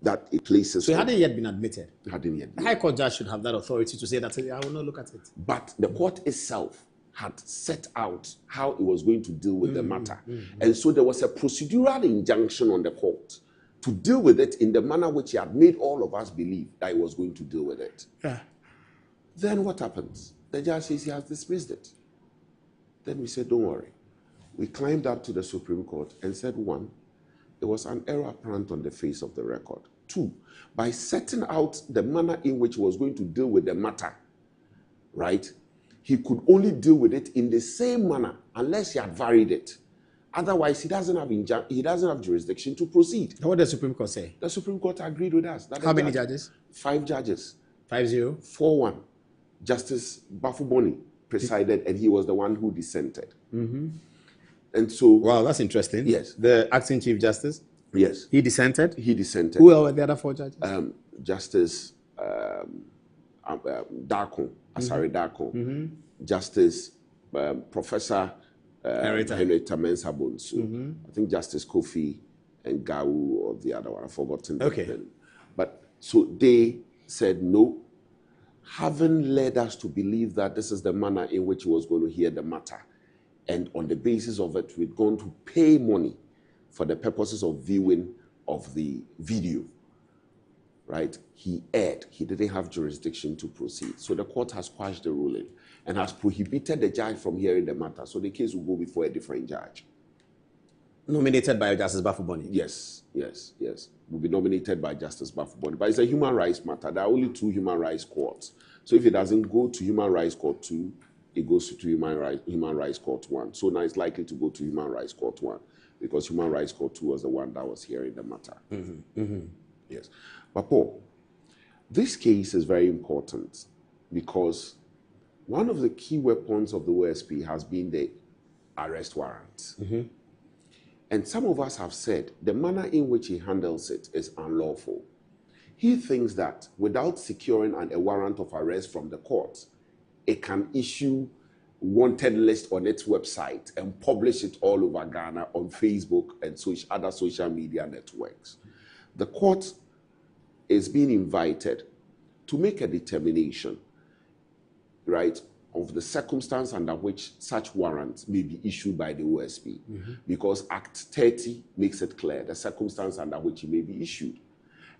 that it places. So it hadn't yet been admitted? It hadn't yet been. The High Court judge should have that authority to say that I will not look at it. But the court itself had set out how it was going to deal with the matter. And so there was a procedural injunction on the court to deal with it in the manner which he had made all of us believe that he was going to deal with it. Yeah. Then what happens? The judge says he has dismissed it. Then we said, don't worry. We climbed up to the Supreme Court and said, 1, there was an error apparent on the face of the record. 2, by setting out the manner in which he was going to deal with the matter, right, he could only deal with it in the same manner unless he had varied it. Otherwise, he doesn't have jurisdiction to proceed. What did the Supreme Court say? The Supreme Court agreed with us. How many judges? 5 judges. 5-0? 4-1. Justice Bafuboni presided, and he was the one who dissented. And so... Wow, that's interesting. Yes. The acting Chief Justice? Yes. He dissented? He dissented. Who were the other 4 judges? Justice Darko, Asari Darko, Justice Professor Henrietta Mensah-Bonsu, I think Justice Kofi and Gau or the other one, I've forgotten. Okay. But so they said no, having led us to believe that this is the manner in which he was going to hear the matter. And on the basis of it, we're going to pay money for the purposes of viewing of the video. Right? He erred. He didn't have jurisdiction to proceed. So the court has quashed the ruling and has prohibited the judge from hearing the matter. So the case will go before a different judge. Nominated by Justice Bafuboni? Yes. Will be nominated by Justice Bafuboni. But it's a human rights matter. There are only 2 human rights courts. So if it doesn't go to Human Rights Court 2, it goes to Human Rights Court 1. So now it's likely to go to Human Rights Court 1 because Human Rights Court 2 was the one that was hearing the matter. Yes. But Paul, this case is very important because one of the key weapons of the OSP has been the arrest warrant. And some of us have said the manner in which he handles it is unlawful. He thinks that without securing a warrant of arrest from the court, it can issue wanted list on its website and publish it all over Ghana on Facebook and other social media networks. The court is being invited to make a determination, right, of the circumstance under which such warrants may be issued by the OSP, because Act 30 makes it clear the circumstance under which it may be issued.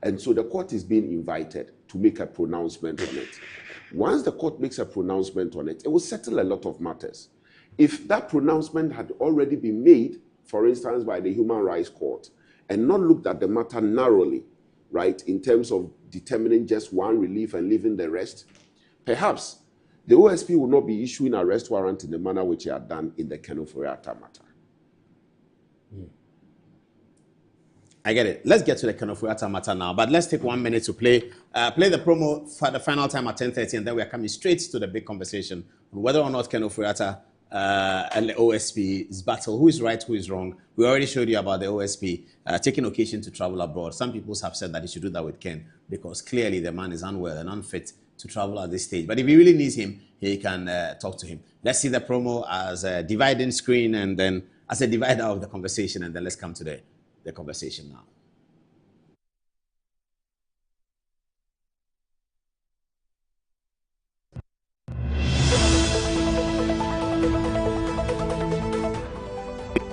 And so the court is being invited to make a pronouncement on it. Once the court makes a pronouncement on it, it will settle a lot of matters. If that pronouncement had already been made, for instance, by the Human Rights Court, and not looked at the matter narrowly, right, in terms of determining just one relief and leaving the rest, perhaps the OSP will not be issuing an arrest warrant in the manner which he had done in the Kenoforiata matter. I get it. Let's get to the Kenoforiata matter now, but let's take 1 minute to play the promo for the final time at 10:30, and then we are coming straight to the big conversation on whether or not Kenoforiata and the OSP's battle. Who is right, who is wrong? We already showed you about the OSP taking occasion to travel abroad. Some people have said that he should do that with Ken because clearly the man is unwell and unfit to travel at this stage. But if he really needs him, he can talk to him. Let's see the promo as a dividing screen and then as a divider of the conversation, and then let's come to the conversation now.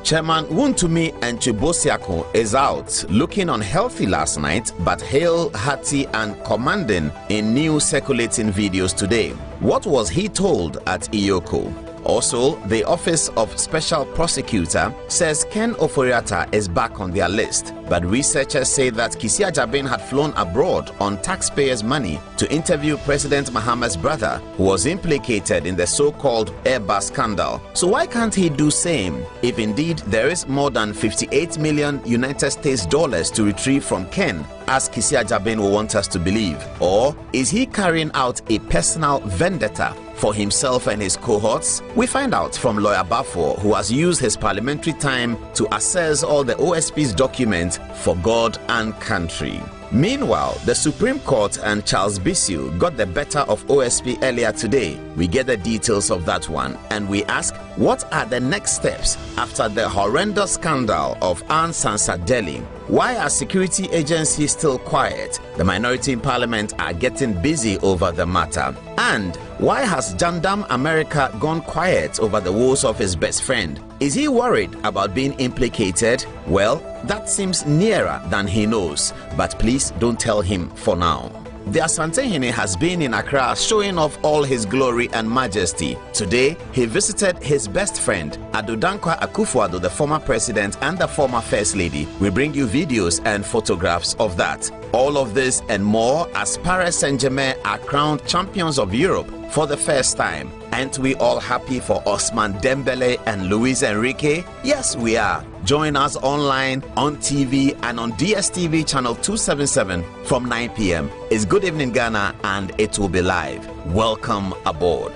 Chairman Wuntumi and Chibosiako is out, looking unhealthy last night, but hale, hearty and commanding in new circulating videos today. What was he told at Iyoko? Also, the Office of Special Prosecutor says Ken Oforiatta is back on their list, but researchers say that Kisia Jabin had flown abroad on taxpayers' money to interview President Mahama's brother, who was implicated in the so-called Airbus scandal. So why can't he do same if indeed there is more than 58 million United States dollars to retrieve from Ken, as Kisia Jabin will want us to believe? Or is he carrying out a personal vendetta for himself and his cohorts? We find out from lawyer Bafo, who has used his parliamentary time to assess all the OSP's documents for God and country. Meanwhile, the Supreme Court and Charles Bisu got the better of OSP earlier today. We get the details of that one, and we ask, what are the next steps after the horrendous scandal of Anansa Deli? Why are security agencies still quiet? The minority in parliament are getting busy over the matter. And why has Jandam America gone quiet over the woes of his best friend? Is he worried about being implicated? Well, that seems nearer than he knows, but please don't tell him for now. The Asantehene has been in Accra showing off all his glory and majesty. Today, he visited his best friend, Adodankwa Akufo-Addo, the former president and the former first lady. We bring you videos and photographs of that. All of this and more as Paris Saint-Germain are crowned champions of Europe for the first time. Aren't we all happy for Osman Dembele and Luis Enrique? Yes, we are. Join us online, on TV and on DSTV channel 277 from 9 p.m. It's Good Evening Ghana and it will be live. Welcome aboard.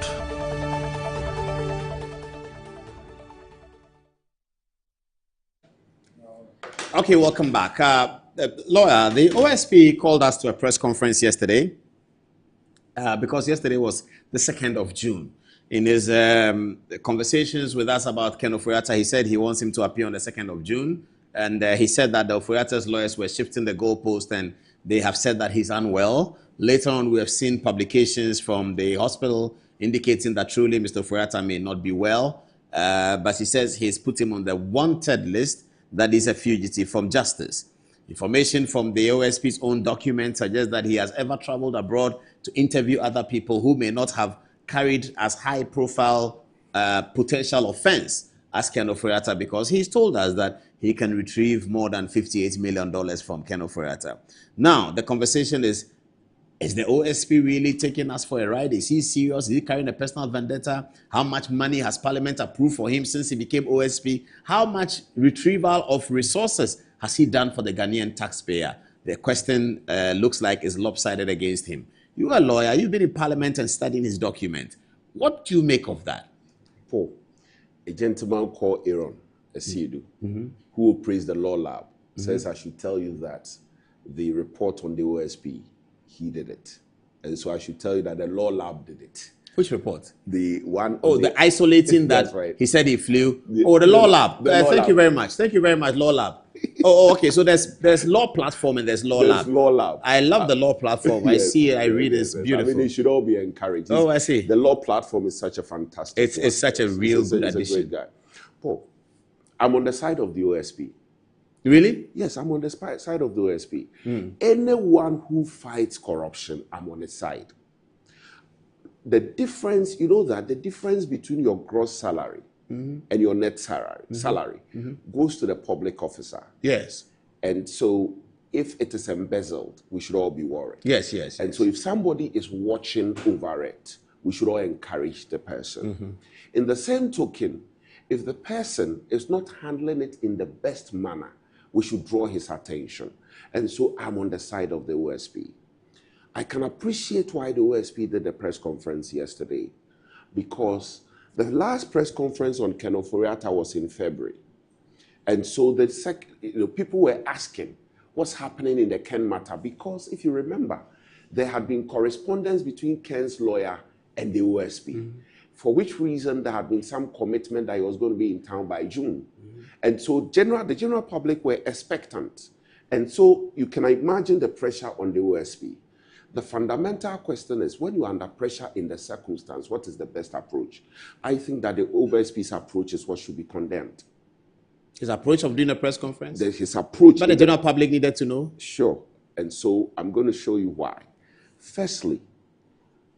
Okay, welcome back. Lawyer, the OSP called us to a press conference yesterday because yesterday was the 2nd of June. In his conversations with us about Ken Ofori-Atta, he said he wants him to appear on the 2nd of June. And he said that the Ofori-Atta's lawyers were shifting the goalpost and they have said that he's unwell. Later on, we have seen publications from the hospital indicating that truly Mr. Ofori-Atta may not be well. But he says he's put him on the wanted list, that is a fugitive from justice. Information from the OSP's own document suggests that he has ever traveled abroad to interview other people who may not have carried as high-profile potential offense as Ken Ofori-Atta, because he's told us that he can retrieve more than $58 million from Ken Ofori-Atta. Now, the conversation is the OSP really taking us for a ride? Is he serious? Is he carrying a personal vendetta? How much money has Parliament approved for him since he became OSP? How much retrieval of resources has he done for the Ghanaian taxpayer? The question looks like is lopsided against him. You are a lawyer. You've been in Parliament and studying his document. What do you make of that? Paul, a gentleman called Aaron Asiedu, who praised the Law Lab, says I should tell you that the report on the OSP, he did it. And so I should tell you that the Law Lab did it. Which report? The one. Oh, the isolating that right. He said he flew. The Law Lab. Thank you very much. Thank you very much, Law Lab. Okay. So there's Law Platform and there's Law Lab. Law Lab. I love the Law Platform. I see it. I read it. It's beautiful. I mean, it should all be encouraged. I see. The Law Platform is such a fantastic. It's such a real good addition. He's a great guy. Paul, I'm on the side of the OSP. Really? Yes, I'm on the side of the OSP. Anyone who fights corruption, I'm on his side. The difference, you know that the difference between your gross salary and your net salary goes to the public officer. Yes. And so if it is embezzled, we should all be worried. Yes. And so if somebody is watching over it, we should all encourage the person. In the same token, if the person is not handling it in the best manner, we should draw his attention. And so I'm on the side of the OSP. I can appreciate why the OSP did the press conference yesterday, because the last press conference on Ken Ofori-Atta was in February. And so people were asking what's happening in the Ken matter, because if you remember, there had been correspondence between Ken's lawyer and the OSP, for which reason there had been some commitment that he was going to be in town by June. And so the general public were expectant. And so you can imagine the pressure on the OSP. The fundamental question is, when you're under pressure in the circumstance, what is the best approach? I think that the OSP's approach is what should be condemned. His approach of doing a press conference? His approach. But the general public needed to know? Sure. And so I'm going to show you why. Firstly,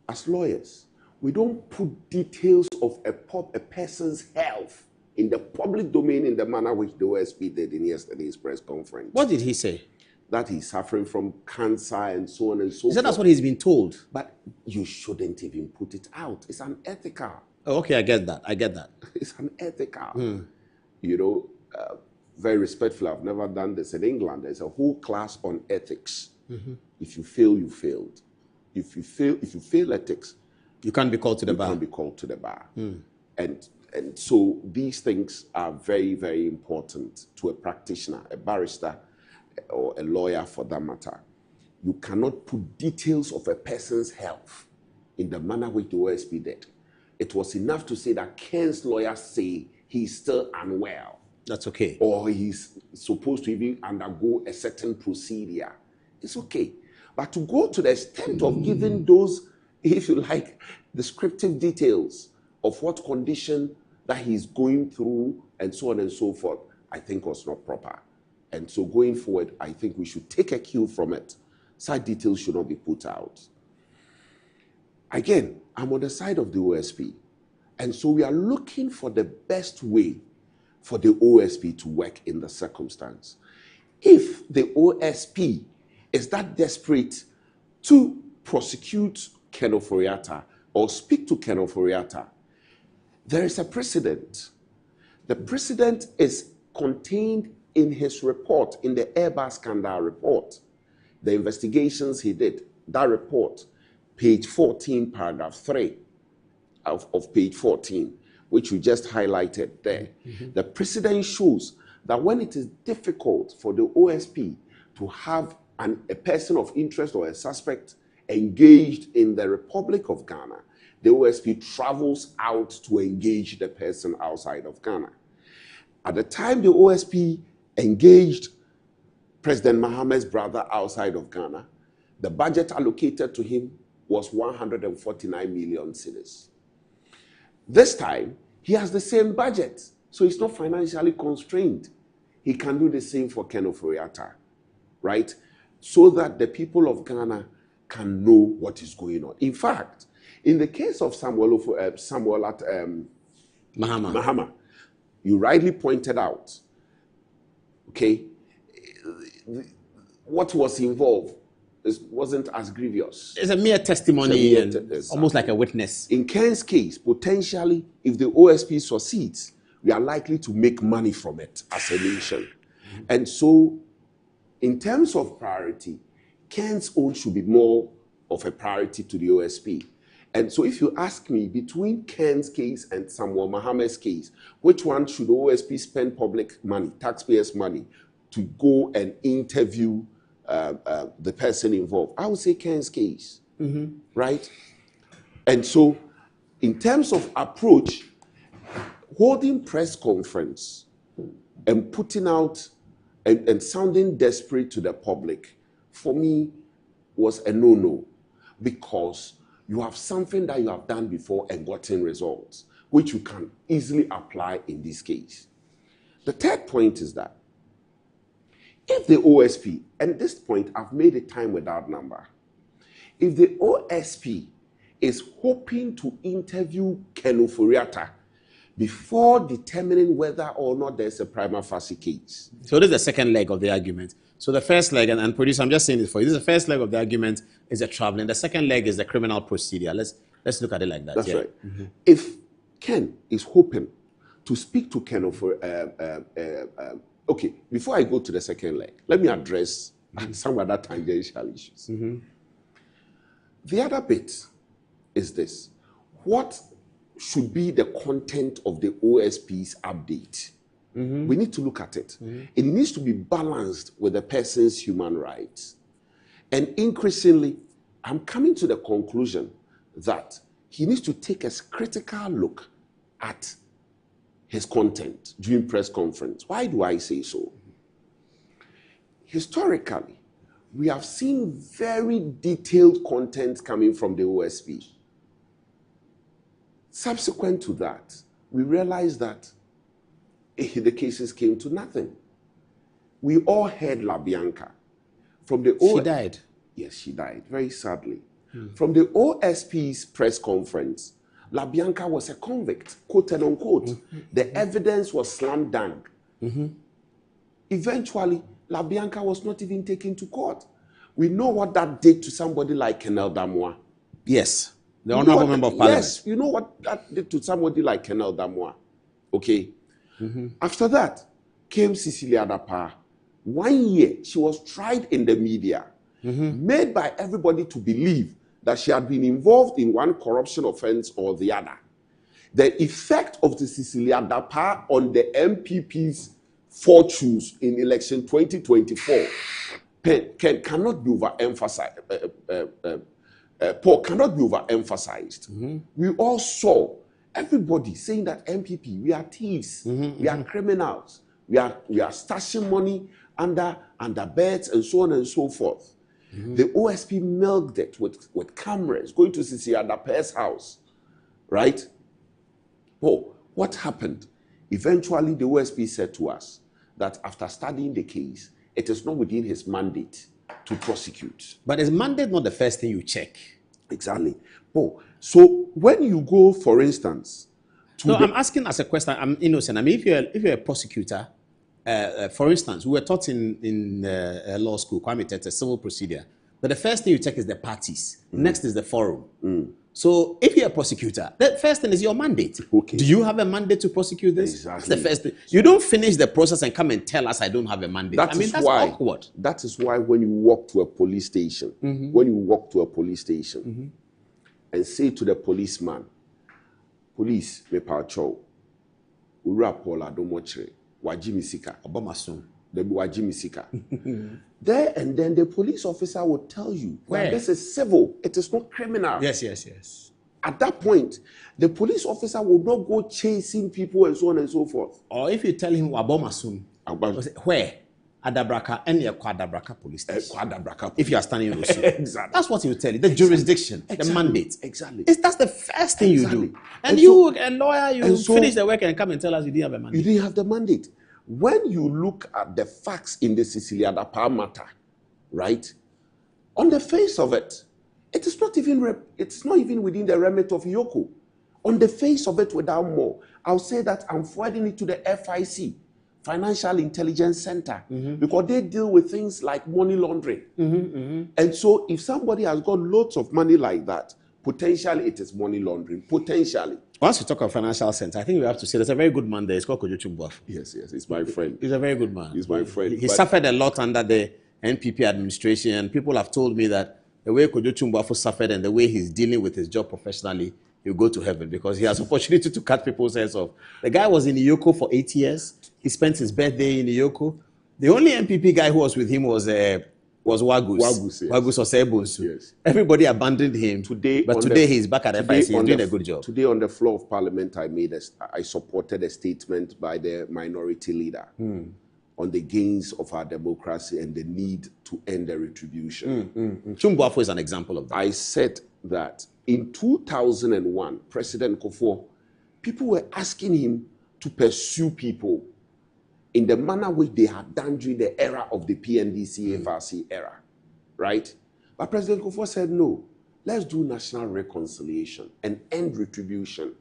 as lawyers, we don't put details of a person's health in the public domain in the manner which the OSP did in yesterday's press conference. What did he say? That he's suffering from cancer and so on and so forth. He said that's what he's been told. But you shouldn't even put it out. It's unethical. Oh, okay, I get that. It's unethical. You know, very respectful. I've never done this in England. There's a whole class on ethics. If you fail, you failed. If you fail ethics, you can't be called to the bar. You can't be called to the bar. And so these things are very, very important to a practitioner, a barrister, or a lawyer for that matter. You cannot put details of a person's health in the manner which the OSP did. It was enough to say that Ken's lawyers say he's still unwell. That's okay. Or he's supposed to even undergo a certain procedure. It's okay. But to go to the extent of giving those, if you like, descriptive details of what condition that he's going through and so on and so forth, I think was not proper. And so going forward, I think we should take a cue from it. Such details should not be put out. Again, I'm on the side of the OSP. And so we are looking for the best way for the OSP to work in the circumstance. If the OSP is that desperate to prosecute Ken Ofori-Atta or speak to Ken Ofori-Atta, there is a precedent. The precedent is contained in his report, in the Airbus scandal report, the investigations he did, that report, page 14, paragraph 3 of page 14, which you just highlighted there. The precedent shows that when it is difficult for the OSP to have a person of interest or a suspect engaged in the Republic of Ghana, the OSP travels out to engage the person outside of Ghana. At the time the OSP engaged President Mahamad's brother outside of Ghana, the budget allocated to him was 149 million cedis. This time, he has the same budget, so he's not financially constrained. He can do the same for Ken Ofori-Atta, right? So that the people of Ghana can know what is going on. In fact, in the case of Samuel Mahama, you rightly pointed out, okay, what was involved wasn't as grievous. It's a mere testimony and almost like a witness. In Ken's case, potentially, if the OSP succeeds, we are likely to make money from it as a nation. And so, in terms of priority, Ken's own should be more of a priority to the OSP. And so if you ask me, between Ken's case and Samuel Mahamad's case, which one should the OSP spend public money, taxpayers' money, to go and interview the person involved? I would say Ken's case, right? And so in terms of approach, holding press conference and putting out and sounding desperate to the public, for me, was a no-no, because you have something that you have done before and gotten results, which you can easily apply in this case. The third point is that if the OSP, and at this point I've made a time without number, if the OSP is hoping to interview Ken Ofori-Atta before determining whether or not there's a prima facie case. So this is the second leg of the argument. So the first leg, and producer, I'm just saying this for you, this is the first leg of the argument is the traveling. The second leg is the criminal procedure. Let's look at it like that. That's right. If Ken is hoping to speak to Ken okay, before I go to the second leg, let me address some other tangential issues. The other bit is this. What should be the content of the OSP's update? We need to look at it. It needs to be balanced with the person's human rights. And increasingly, I'm coming to the conclusion that he needs to take a critical look at his content during press conference. Why do I say so? Historically, we have seen very detailed content coming from the OSP. Subsequent to that, we realized that the cases came to nothing. We all heard La Bianca. From the She died. Yes, she died, very sadly. From the OSP's press conference, La Bianca was a convict, quote and unquote. The evidence was slam dunk. Eventually, La Bianca was not even taken to court. We know what that did to somebody like Kenel Damois. Yes, the honorable member of parliament. Yes, you know what that did to somebody like Kenel Damois. Okay. After that came Cecilia Dapa. 1 year, she was tried in the media, made by everybody to believe that she had been involved in one corruption offense or the other. The effect of the Cecilia Dapa on the MPP's fortunes in election 2024 cannot be overemphasized. Paul cannot be overemphasized. We all saw everybody saying that MPP, we are thieves, we are criminals, we are stashing money under beds and so on and so forth. The OSP milked it with cameras, going to Cecilia Dapa's house, right? Oh, what happened? Eventually, the OSP said to us that after studying the case, it is not within his mandate to prosecute. But is mandate not the first thing you check? Exactly. Oh, so when you go, for instance, I'm asking as a question. I'm innocent. I mean, if you're a prosecutor, for instance, we were taught in law school, Kwami A, civil procedure, but the first thing you check is the parties. Next is the forum. So if you're a prosecutor, the first thing is your mandate. Do you have a mandate to prosecute this? Exactly. That's the first thing. You don't finish the process and come and tell us I don't have a mandate. That's awkward. That is why when you walk to a police station, and say to the policeman, police, me pacho, ura Paul adomochre, Wajimi Sika. Obomasun. The Wajimi Sika. There and then the police officer will tell you that this is civil. It is not criminal. Yes. At that point, the police officer will not go chasing people and so on and so forth. Or if you tell him Wabomasun, where? Adabraka and Adabraka police station. If you are standing in Rosu. Exactly. That's what he will tell you. The jurisdiction, the mandate. Exactly. That's the first thing you do. And you, a lawyer, you finish the work and come and tell us you didn't have a mandate. You didn't have the mandate. When you look at the facts in the Cecilia Dapa matter, right? On the face of it, it is not even within the remit of Yoko. On the face of it, without more, I'll say that I'm forwarding it to the FIC, Financial Intelligence Center, because they deal with things like money laundering. And so if somebody has got loads of money like that, potentially it is money laundering. Potentially. Once you talk of financial center, I think we have to say there's a very good man there. It's called Kojo Chumbuaf. Yes, he's my friend. He's a very good man. He's my friend. He suffered a lot under the NPP administration, and people have told me that the way Kojo Chumbuaf suffered and the way he's dealing with his job professionally, he'll go to heaven because he has opportunity to cut people's heads off. The guy was in Iyoko for 8 years. He spent his birthday in Iyoko. The only NPP guy who was with him was Wagus. Wagus Osebunsu. Yes. Everybody abandoned him. Today he's back at FIC. He's doing a good job. Today on the floor of Parliament, I supported a statement by the minority leader on the gains of our democracy and the need to end the retribution. Chumbuafo is an example of that. I said that in 2001, President Kufuor, people were asking him to pursue people in the manner which they had done during the era of the PNDC FRC era, right? But President Kufuor said, no, let's do national reconciliation and end retribution.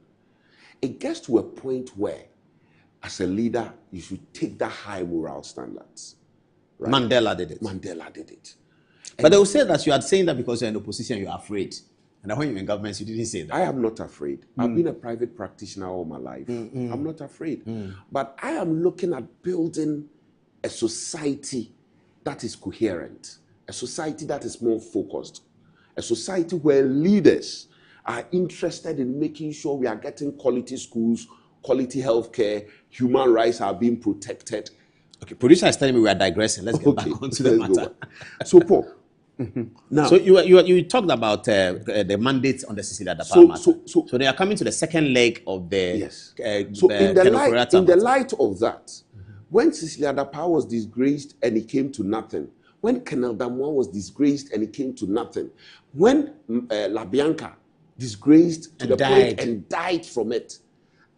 It gets to a point where, as a leader, you should take that high moral standards. Right? Mandela did it. Mandela did it. But they will say that you are saying that because you're in opposition, you're afraid. And when you're in government, you didn't say that. I am not afraid. I've been a private practitioner all my life. I'm not afraid. But I am looking at building a society that is coherent, a society that is more focused, a society where leaders are interested in making sure we are getting quality schools, quality healthcare, human rights are being protected. Okay, producer is telling me we are digressing. Let's get back onto the matter. So, Paul, now, so you talked about the mandates on the Cecilia Dapa matter. So they are coming to the second leg of the so in the light of that, when Cecilia Dapa was disgraced and it came to nothing, when Colonel Damwa was disgraced and it came to nothing, when La Bianca disgraced to the point and died from it,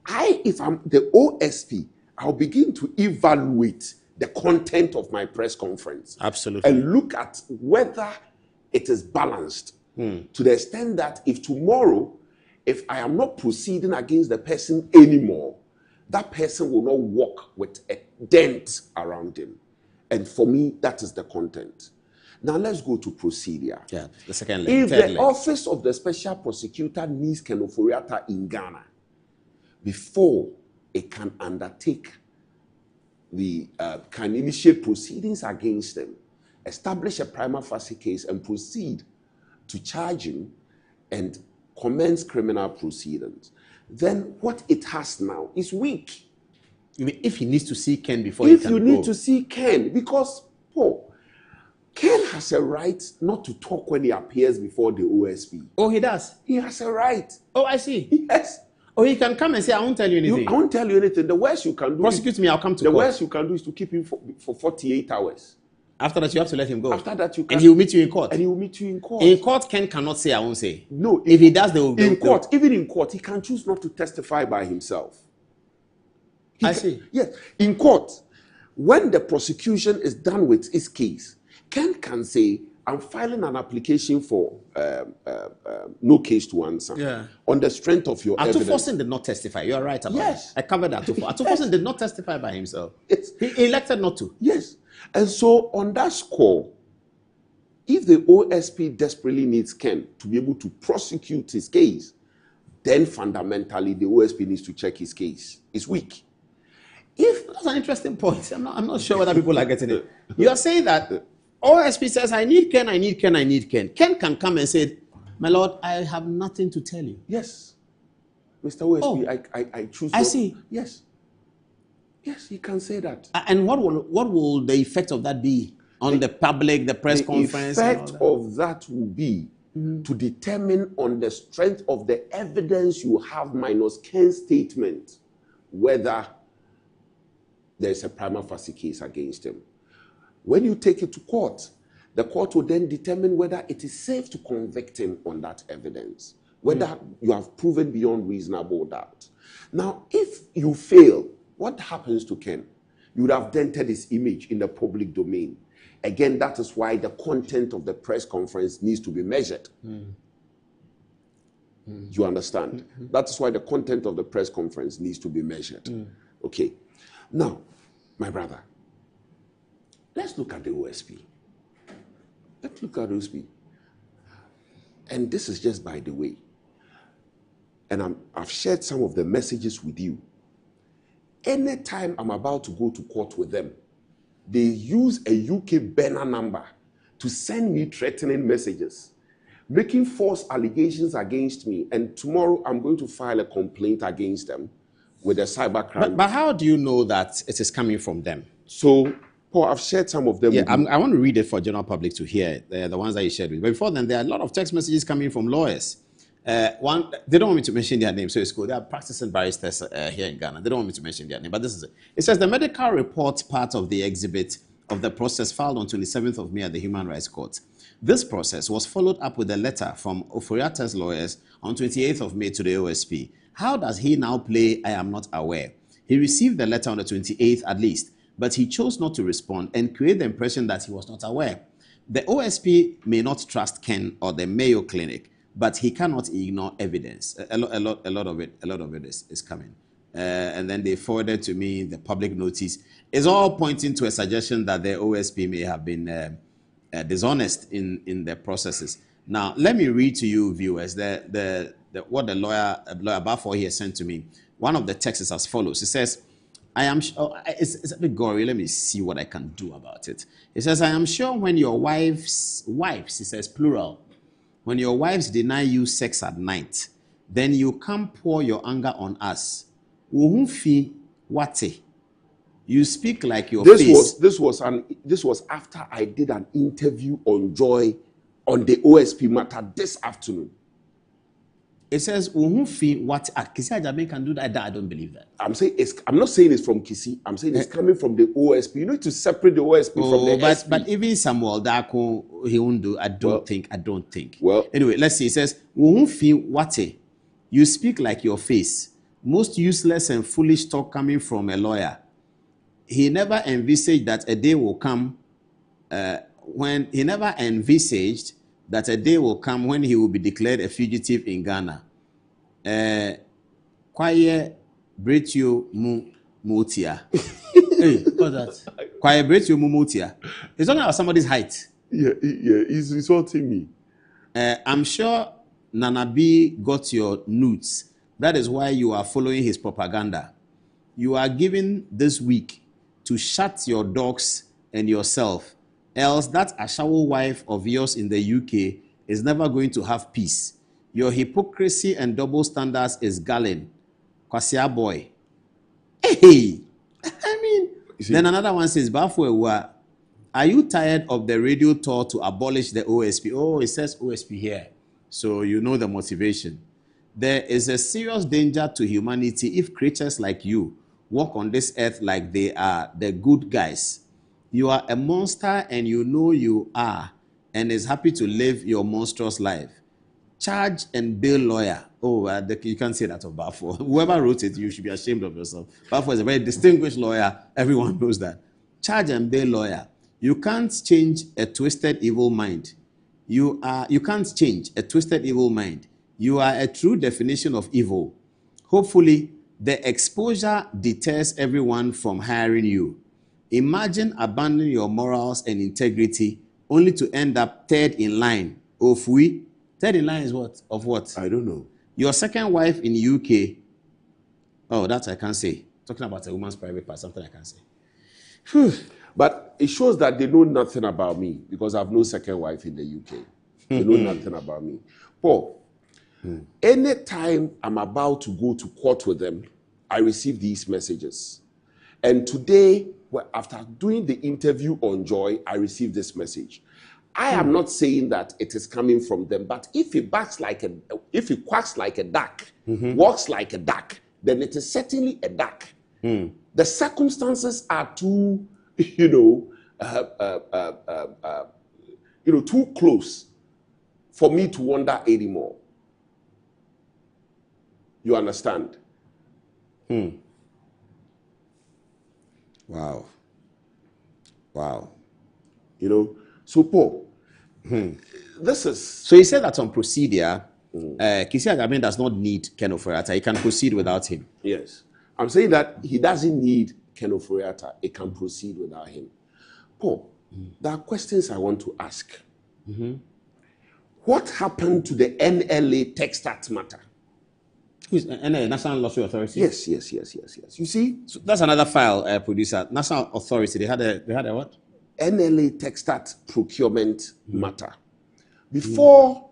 if I'm the OSP, I'll begin to evaluate the content of my press conference. Absolutely. And look at whether it is balanced to the extent that if tomorrow, if I am not proceeding against the person anymore, that person will not walk with a dent around him. And for me, that is the content. Now let's go to procedure. Yeah, the second leg. If the office of the special prosecutor needs Ken Ofori-Atta in Ghana, before it can undertake can initiate proceedings against them, establish a prima facie case and proceed to charge him and commence criminal proceedings, then what it has now is weak. You mean if he needs to see Ken before he can go? If you need to see Ken, because Ken has a right not to talk when he appears before the OSP. Oh, he does? He has a right. Oh, I see. Yes. Or he can come and say, I won't tell you anything. I won't tell you anything. The worst you can do prosecute me, I'll come to court. The worst you can do is to keep him for 48 hours. After that, you have to let him go. After that, you can. And he will meet you in court. And he will meet you in court. In court, Ken cannot say, I won't say. No. If he does, they will. Even in court, he can choose not to testify by himself. I see. Yes. In court, when the prosecution is done with his case, Ken can say, I'm filing an application for no case to answer on the strength of your evidence. Atufosin did not testify. You are right about that. I covered that. Atufosin did not testify by himself. Yes. He elected not to. Yes. And so on that score, if the OSP desperately needs Ken to be able to prosecute his case, then fundamentally the OSP needs to check his case. It's weak. That's an interesting point. I'm not sure whether people are getting it. You are saying that OSP says, I need Ken, I need Ken, I need Ken. Ken can come and say, my lord, I have nothing to tell you. Yes. Mr. OSP, I choose. I see. Yes. Yes, you can say that. And what will the effect of that be on the public, the press conference? The effect of that will be to determine on the strength of the evidence you have minus Ken's statement whether there's a prima facie case against him. When you take it to court, the court will then determine whether it is safe to convict him on that evidence, whether you have proven beyond reasonable doubt. Now, if you fail, what happens to Ken? You would have dented his image in the public domain. Again, that is why the content of the press conference needs to be measured. You understand? That is why the content of the press conference needs to be measured. Okay. Now, my brother, let's look at the OSP. Let's look at the OSP. And this is just by the way. And I've shared some of the messages with you. Anytime I'm about to go to court with them, they use a UK banner number to send me threatening messages, making false allegations against me. And tomorrow I'm going to file a complaint against them with a cybercrime. But how do you know that it is coming from them? So, Paul, I've shared some of them. Yeah, I want to read it for general public to hear, the ones that you shared with. But before then, there are a lot of text messages coming from lawyers. One, they don't want me to mention their name, so it's cool. They are practicing barristers here in Ghana. They don't want me to mention their name, but this is it. It says the medical report part of the exhibit of the process filed on 27th of May at the Human Rights Court. This process was followed up with a letter from Oforiata's lawyers on 28th of May to the OSP. How does he now play I am not aware? He received the letter on the 28th at least, but he chose not to respond and create the impression that he was not aware. The OSP may not trust Ken or the Mayo Clinic, but he cannot ignore evidence. A lot of it is coming. And then they forwarded to me the public notice. It's all pointing to a suggestion that the OSP may have been dishonest in their processes. Now, let me read to you, viewers, what the lawyer Kufuor here sent to me. One of the texts is as follows. It says, I am sure, it's a bit gory. Let me see what I can do about it. It says, I am sure when your wives, it says plural, when your wives deny you sex at night, then you come pour your anger on us. Uhumfi wate. You speak like your face. This was after I did an interview on Joy on the OSP matter this afternoon. It says Uhumfi wate. Kisia Jabin can do that. I don't believe that. I'm not saying it's from Kisia. I'm saying it's coming from the OSP. You need to separate the OSP from the SP. But even Samuel Dako, he won't do. I don't think. Well, anyway, let's see. It says Uhumfi wate. You speak like your face. Most useless and foolish talk coming from a lawyer. He never envisaged that a day will come when he will be declared a fugitive in Ghana. Kwaye Bretio Mutia. Hey, what's that? Kwaye Bretio Mutia. He's talking about somebody's height. Yeah, he's insulting me. I'm sure Nana B got your nudes. That is why you are following his propaganda. You are given this week to shut your dogs and yourself, else that Ashawo wife of yours in the UK is never going to have peace. Your hypocrisy and double standards is galling. Kisia boy. Hey! I mean, then another one says, Bafwe, are you tired of the radio tour to abolish the OSP? Oh, it says OSP here. So you know the motivation. There is a serious danger to humanity if creatures like you walk on this earth like they are the good guys. You are a monster and you know you are and is happy to live your monstrous life. Charge and bail lawyer. Oh, you can't say that of Kufuor. Whoever wrote it, you should be ashamed of yourself. Kufuor is a very distinguished lawyer. Everyone knows that. Charge and bail lawyer. You can't change a twisted evil mind. You can't change a twisted evil mind. You are a true definition of evil. Hopefully, the exposure deters everyone from hiring you. Imagine abandoning your morals and integrity only to end up third in line. Third in line is what? Of what? I don't know. Your second wife in UK. Oh, that I can't say. Talking about a woman's private part, something I can't say. But it shows that they know nothing about me because I have no second wife in the UK. They know nothing about me. Paul, anytime I'm about to go to court with them, I receive these messages. And today, after doing the interview on Joy, I received this message. I am not saying that it is coming from them, but if it quacks like a duck, walks like a duck, then it is certainly a duck. The circumstances are too, too close for me to wonder anymore. You understand? Wow. So Paul, this is... So he said that on procedure, Kisia Jabin does not need Ken Ofori-Atta. He can proceed without him. Yes. I'm saying that he doesn't need Ken Ofori-Atta. He can proceed without him. Paul, there are questions I want to ask. What happened to the NLA Textat matter? Who's NLA, National Lottery Authority? Yes. You see? So that's another file, producer. National Authority, they had a what? NLA Textat procurement matter. Before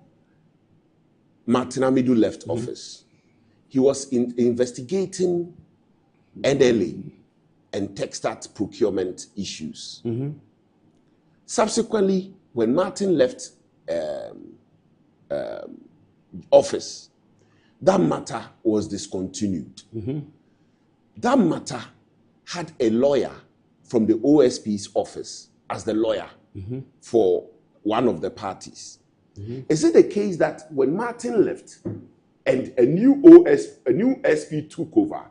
Martin Amidu left office, he was investigating NLA and Textat procurement issues. Subsequently, when Martin left office, that matter was discontinued. That matter had a lawyer from the OSP's office as the lawyer for one of the parties. Is it the case that when Martin left and a new SP took over,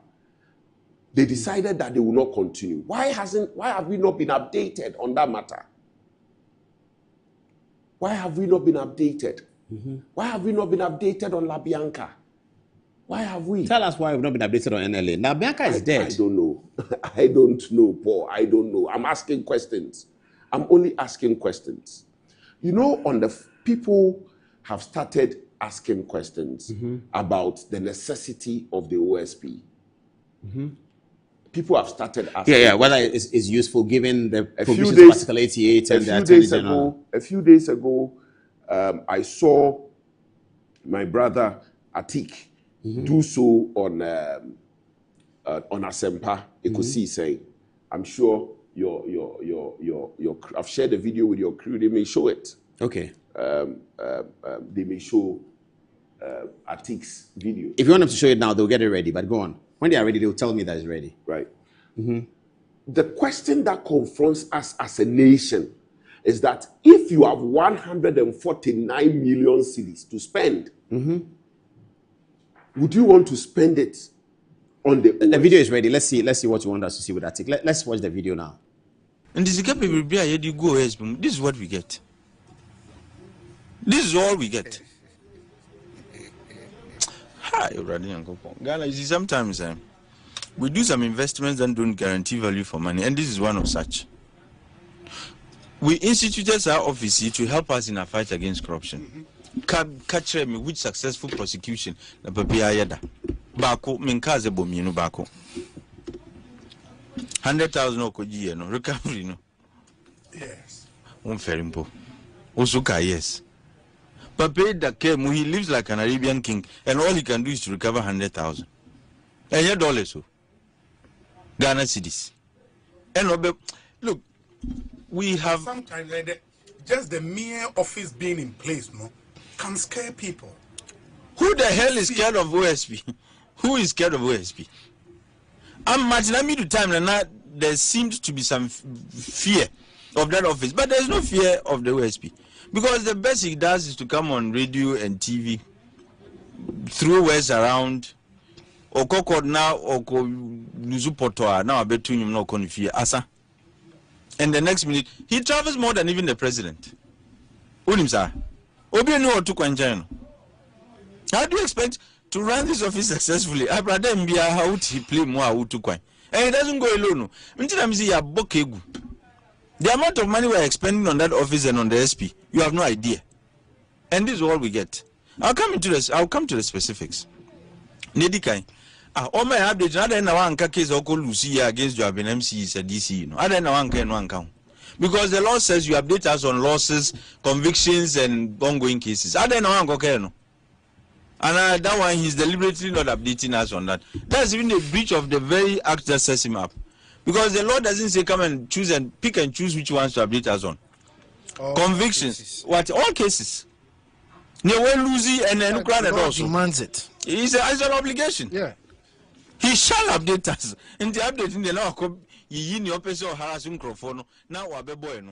they decided that they will not continue? Why have we not been updated on that matter? Why have we not been updated? Why have we not been updated on La Bianca? Why have we? Tell us why we've not been updated on NLA. Now, Bianca is dead. I don't know. I don't know, Paul. I don't know. I'm asking questions. I'm only asking questions. People have started asking questions about the necessity of the OSP. People have started asking. Yeah. Whether it's useful given the provisions of Article 88 and the Attorney General. A few days ago, I saw my brother Atik do so on Asempa. Kisia saying, "I'm sure your I've shared a video with your crew. They may show it. Okay. They may show Atik's video. If you want them to show it now, they'll get it ready. But go on. When they are ready, they'll tell me that it's ready. Right. The question that confronts us as a nation is that if you have 149 million cedis to spend, would you want to spend it on the OSP? The video is ready. Let's see what you want us to see with that. Let's watch the video now. And this is what we get. This is all we get. Hi, Ghana, you see, sometimes we do some investments that don't guarantee value for money, and this is one of such. We instituted our office to help us in our fight against corruption. Catch me with successful prosecution. The Babiayada Bako Minkaze Bomino Bako 100,000 Okoji, no recovery, no. Yes. Ferimpo. Osuka, yes. Pape that came, he lives like an Arabian king, and all he can do is to recover 100,000. And yet dollars, so Ghana cedis. And look, we have sometimes just the mere office being in place, no, can scare people. Who the hell is scared of OSP? Who is scared of OSP? I'm Martin to time and now there seems to be some fear of that office, but there's no fear of the OSP. Because the best he does is to come on radio and TV, throw words around, or kokod now, or nuzupotoa now, I bet you no konfia asa. And the next minute, he travels more than even the president. Unimsa, Obi no to kwanjano. How do you expect to run this office successfully? I brother Mbia how to play more out to kwan. And it doesn't go alone. Until I'm see ya bokegu. The amount of money we're expending on that office and on the SP, you have no idea. And this is all we get. I'll come to the specifics. Nedikai. All my updates, I don't know one case or call Lucia against Jabin MC is a DC. I don't know one count. Because the law says you update us on losses, convictions, and ongoing cases. I don't know one no. And that one, he's deliberately not updating us on that. That's even a breach of the very act that sets him up. Because the law doesn't say come and choose and pick and choose which ones to update us on. Convictions. Cases. What? All cases. No one losing and then the law demands it. It's an obligation. Yeah. He shall update us. In the update in the law, you in your person harassing microphone. Now we're boy.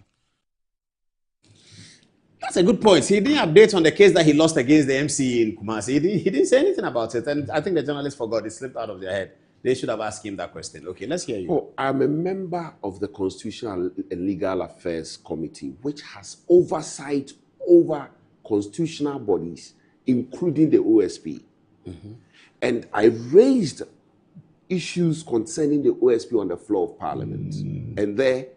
That's a good point. He didn't update on the case that he lost against the MC in Kumasi. He didn't say anything about it. And I think the journalists forgot. It slipped out of their head. They should have asked him that question. Okay, let's hear you. Oh, I'm a member of the Constitutional and Legal Affairs Committee, which has oversight over constitutional bodies, including the OSP. Mm-hmm. And I raised issues concerning the OSP on the floor of Parliament. And there,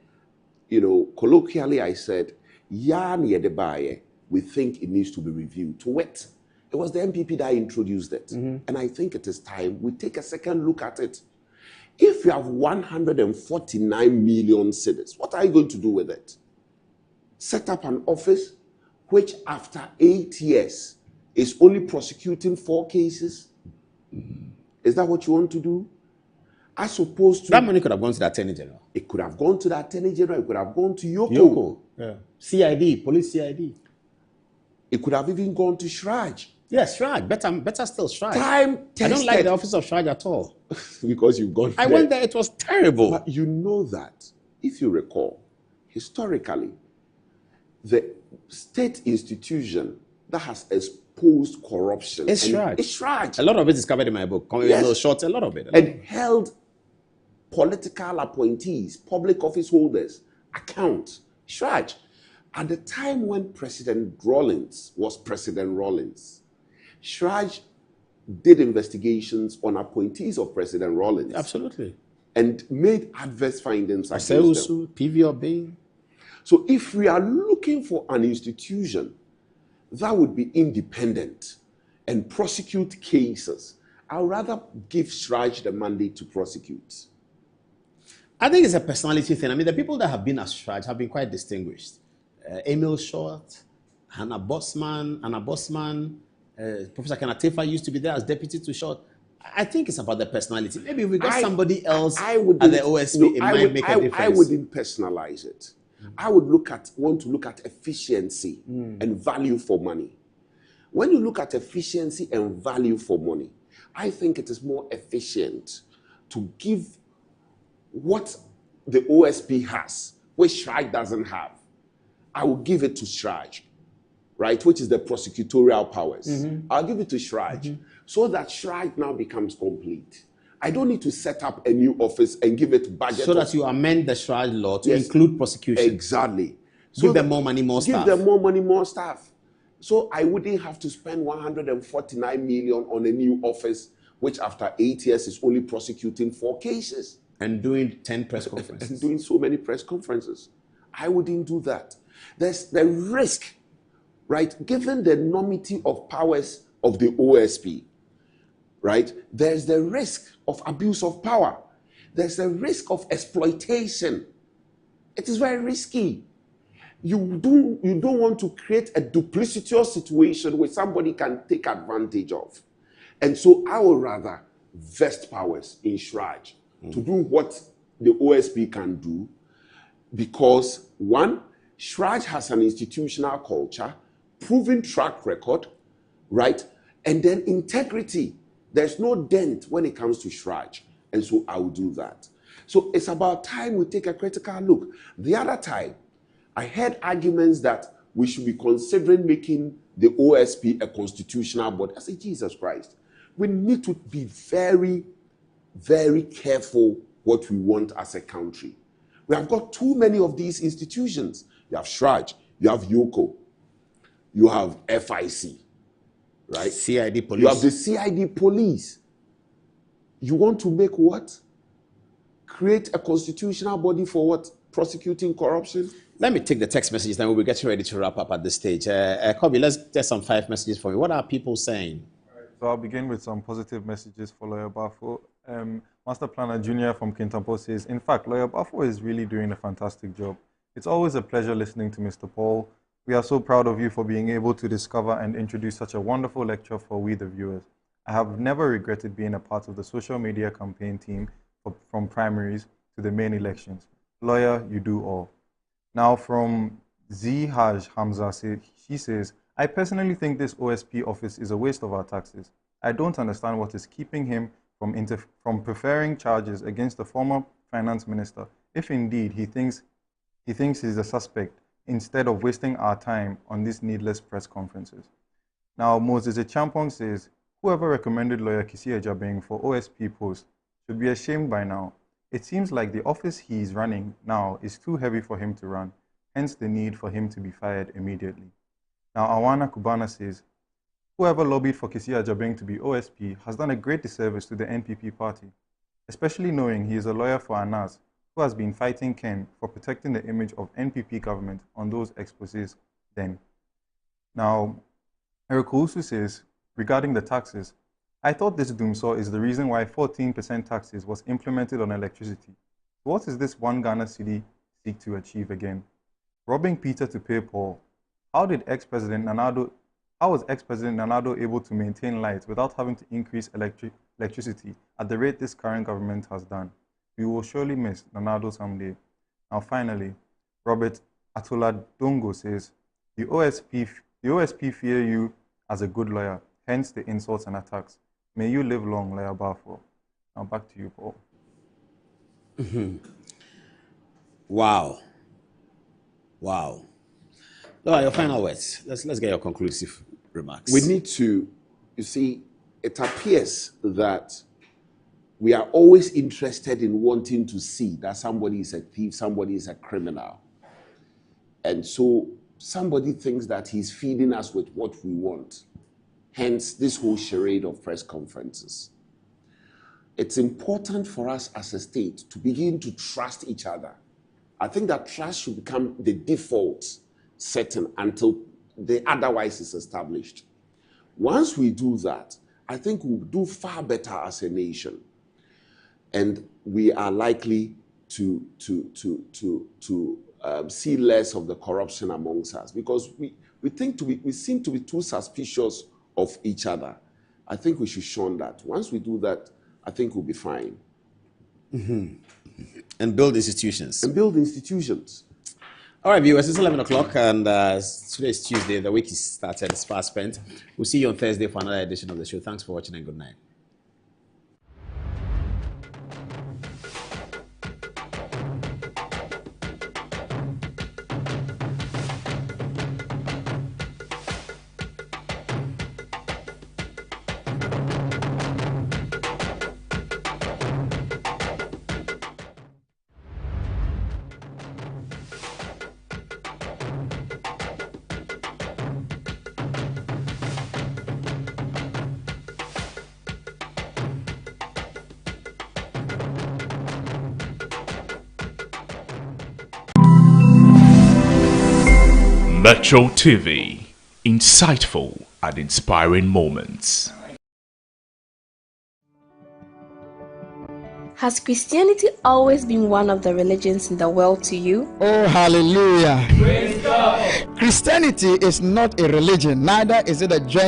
colloquially I said, we think it needs to be reviewed. To what? It was the MPP that introduced it. Mm-hmm. And I think it is time we take a second look at it. If you have 149 million cedis, what are you going to do with it? Set up an office which after 8 years is only prosecuting 4 cases? Mm-hmm. Is that what you want to do? As opposed to... That money could have gone to the Attorney General. It could have gone to the Attorney General. It could have gone to Yoko. Yeah. CID, police CID. It could have even gone to Shraj. Yes, Shraj. Better still, Shraj. Time tested. I don't like the office of Shraj at all. Because you've gone I went there, it was terrible. But you know that, if you recall, historically, the state institution that has exposed corruption... It's Shraj. It's Shraj. A lot of it is covered in my book. Yes. Short, a lot of it. And held political appointees, public office holders, account. Shraj. At the time when President Rawlings was President Rawlings, Shraj did investigations on appointees of President Rawlings. Absolutely. And made adverse findings against them. PV Bing. So if we are looking for an institution that would be independent and prosecute cases, I would rather give Shraj the mandate to prosecute. I think it's a personality thing. I mean, the people that have been at Shraj have been quite distinguished. Emil Short, Anna Bossman, Professor Kanatefa used to be there as deputy to Short. I think it's about the personality. Maybe if we got somebody else at the OSP, it might make a difference. I wouldn't personalize it. I would want to look at efficiency and value for money. When you look at efficiency and value for money, I think it is more efficient to give what the OSP has, which Shraj doesn't have. I will give it to Shraj, right, which is the prosecutorial powers. Mm-hmm. I'll give it to Shraj so that Shraj now becomes complete. I don't need to set up a new office and give it budget. So that you amend the Shraj law to include prosecution. Exactly. Give them more money, more staff. Give them more money, more staff. So I wouldn't have to spend 149 million on a new office, which after 8 years is only prosecuting 4 cases. And doing 10 press conferences. And doing so many press conferences. I wouldn't do that. There's the risk, right? Given the enormity of powers of the OSP, right? There's the risk of abuse of power. There's the risk of exploitation. It is very risky. You don't want to create a duplicitous situation where somebody can take advantage of. And so I would rather vest powers in Shraj to do what the OSP can do because, one, Shraj has an institutional culture, proven track record, right? And then integrity. There's no dent when it comes to Shraj. And so I will do that. So it's about time we take a critical look. The other time, I heard arguments that we should be considering making the OSP a constitutional body. I say, Jesus Christ. We need to be very, very careful what we want as a country. We have got too many of these institutions. You have Shraj, you have Yoko, you have FIC, right? CID police. You have the CID police. You want to make what? Create a constitutional body for what? Prosecuting corruption? Let me take the text messages, then we'll be getting ready to wrap up at this stage. Kobe, let's get some 5 messages for you. What are people saying? So I'll begin with some positive messages for Lawyer Bafo. Master Planner Junior from Kintampo says, in fact, Lawyer Bafo is really doing a fantastic job. It's always a pleasure listening to Mr. Paul. We are so proud of you for being able to discover and introduce such a wonderful lecture for we the viewers. I have never regretted being a part of the social media campaign team from primaries to the main elections. Lawyer, you do all. Now from Zihaj Hamza, she says, I personally think this OSP office is a waste of our taxes. I don't understand what is keeping him from preferring charges against the former finance minister, if indeed he thinks he's a suspect, instead of wasting our time on these needless press conferences. Now, Moses Echampong says, whoever recommended lawyer Kisia Jabin for OSP post should be ashamed by now. It seems like the office he is running now is too heavy for him to run, hence the need for him to be fired immediately. Now, Awana Kubana says, whoever lobbied for Kisia Jabin to be OSP has done a great disservice to the NPP party, especially knowing he is a lawyer for Anas, who has been fighting Ken for protecting the image of NPP government on those exposés then. Now, Eric Owusu says, regarding the taxes, I thought this doomsaw is the reason why 14% taxes was implemented on electricity. What is this one Ghana city seek to achieve again? Robbing Peter to pay Paul. How was ex-President Nana Addo able to maintain lights without having to increase electricity at the rate this current government has done? We will surely miss Nana Addo someday. Now finally, Robert Atola Dongo says, the OSP fear you as a good lawyer, hence the insults and attacks. May you live long, Lawyer Balfour. Now back to you, Paul. Wow. No, your final words. Let's get your conclusive remarks. We need to, you see, it appears that we are always interested in wanting to see that somebody is a thief, somebody is a criminal. And so somebody thinks that he's feeding us with what we want. Hence, this whole charade of press conferences. It's important for us as a state to begin to trust each other. I think that trust should become the default setting until the otherwise is established. Once we do that, I think we'll do far better as a nation. And we are likely to see less of the corruption amongst us, because we seem to be too suspicious of each other. I think we should shun that. Once we do that, I think we'll be fine. And build institutions. All right, viewers, it's 11 o'clock, and today is Tuesday. The week is started. It's fast spent. We'll see you on Thursday for another edition of the show. Thanks for watching, and good night. Metro TV, insightful and inspiring moments. Has Christianity always been one of the religions in the world to you? Oh, hallelujah. Praise God. Christianity is not a religion, neither is it a journey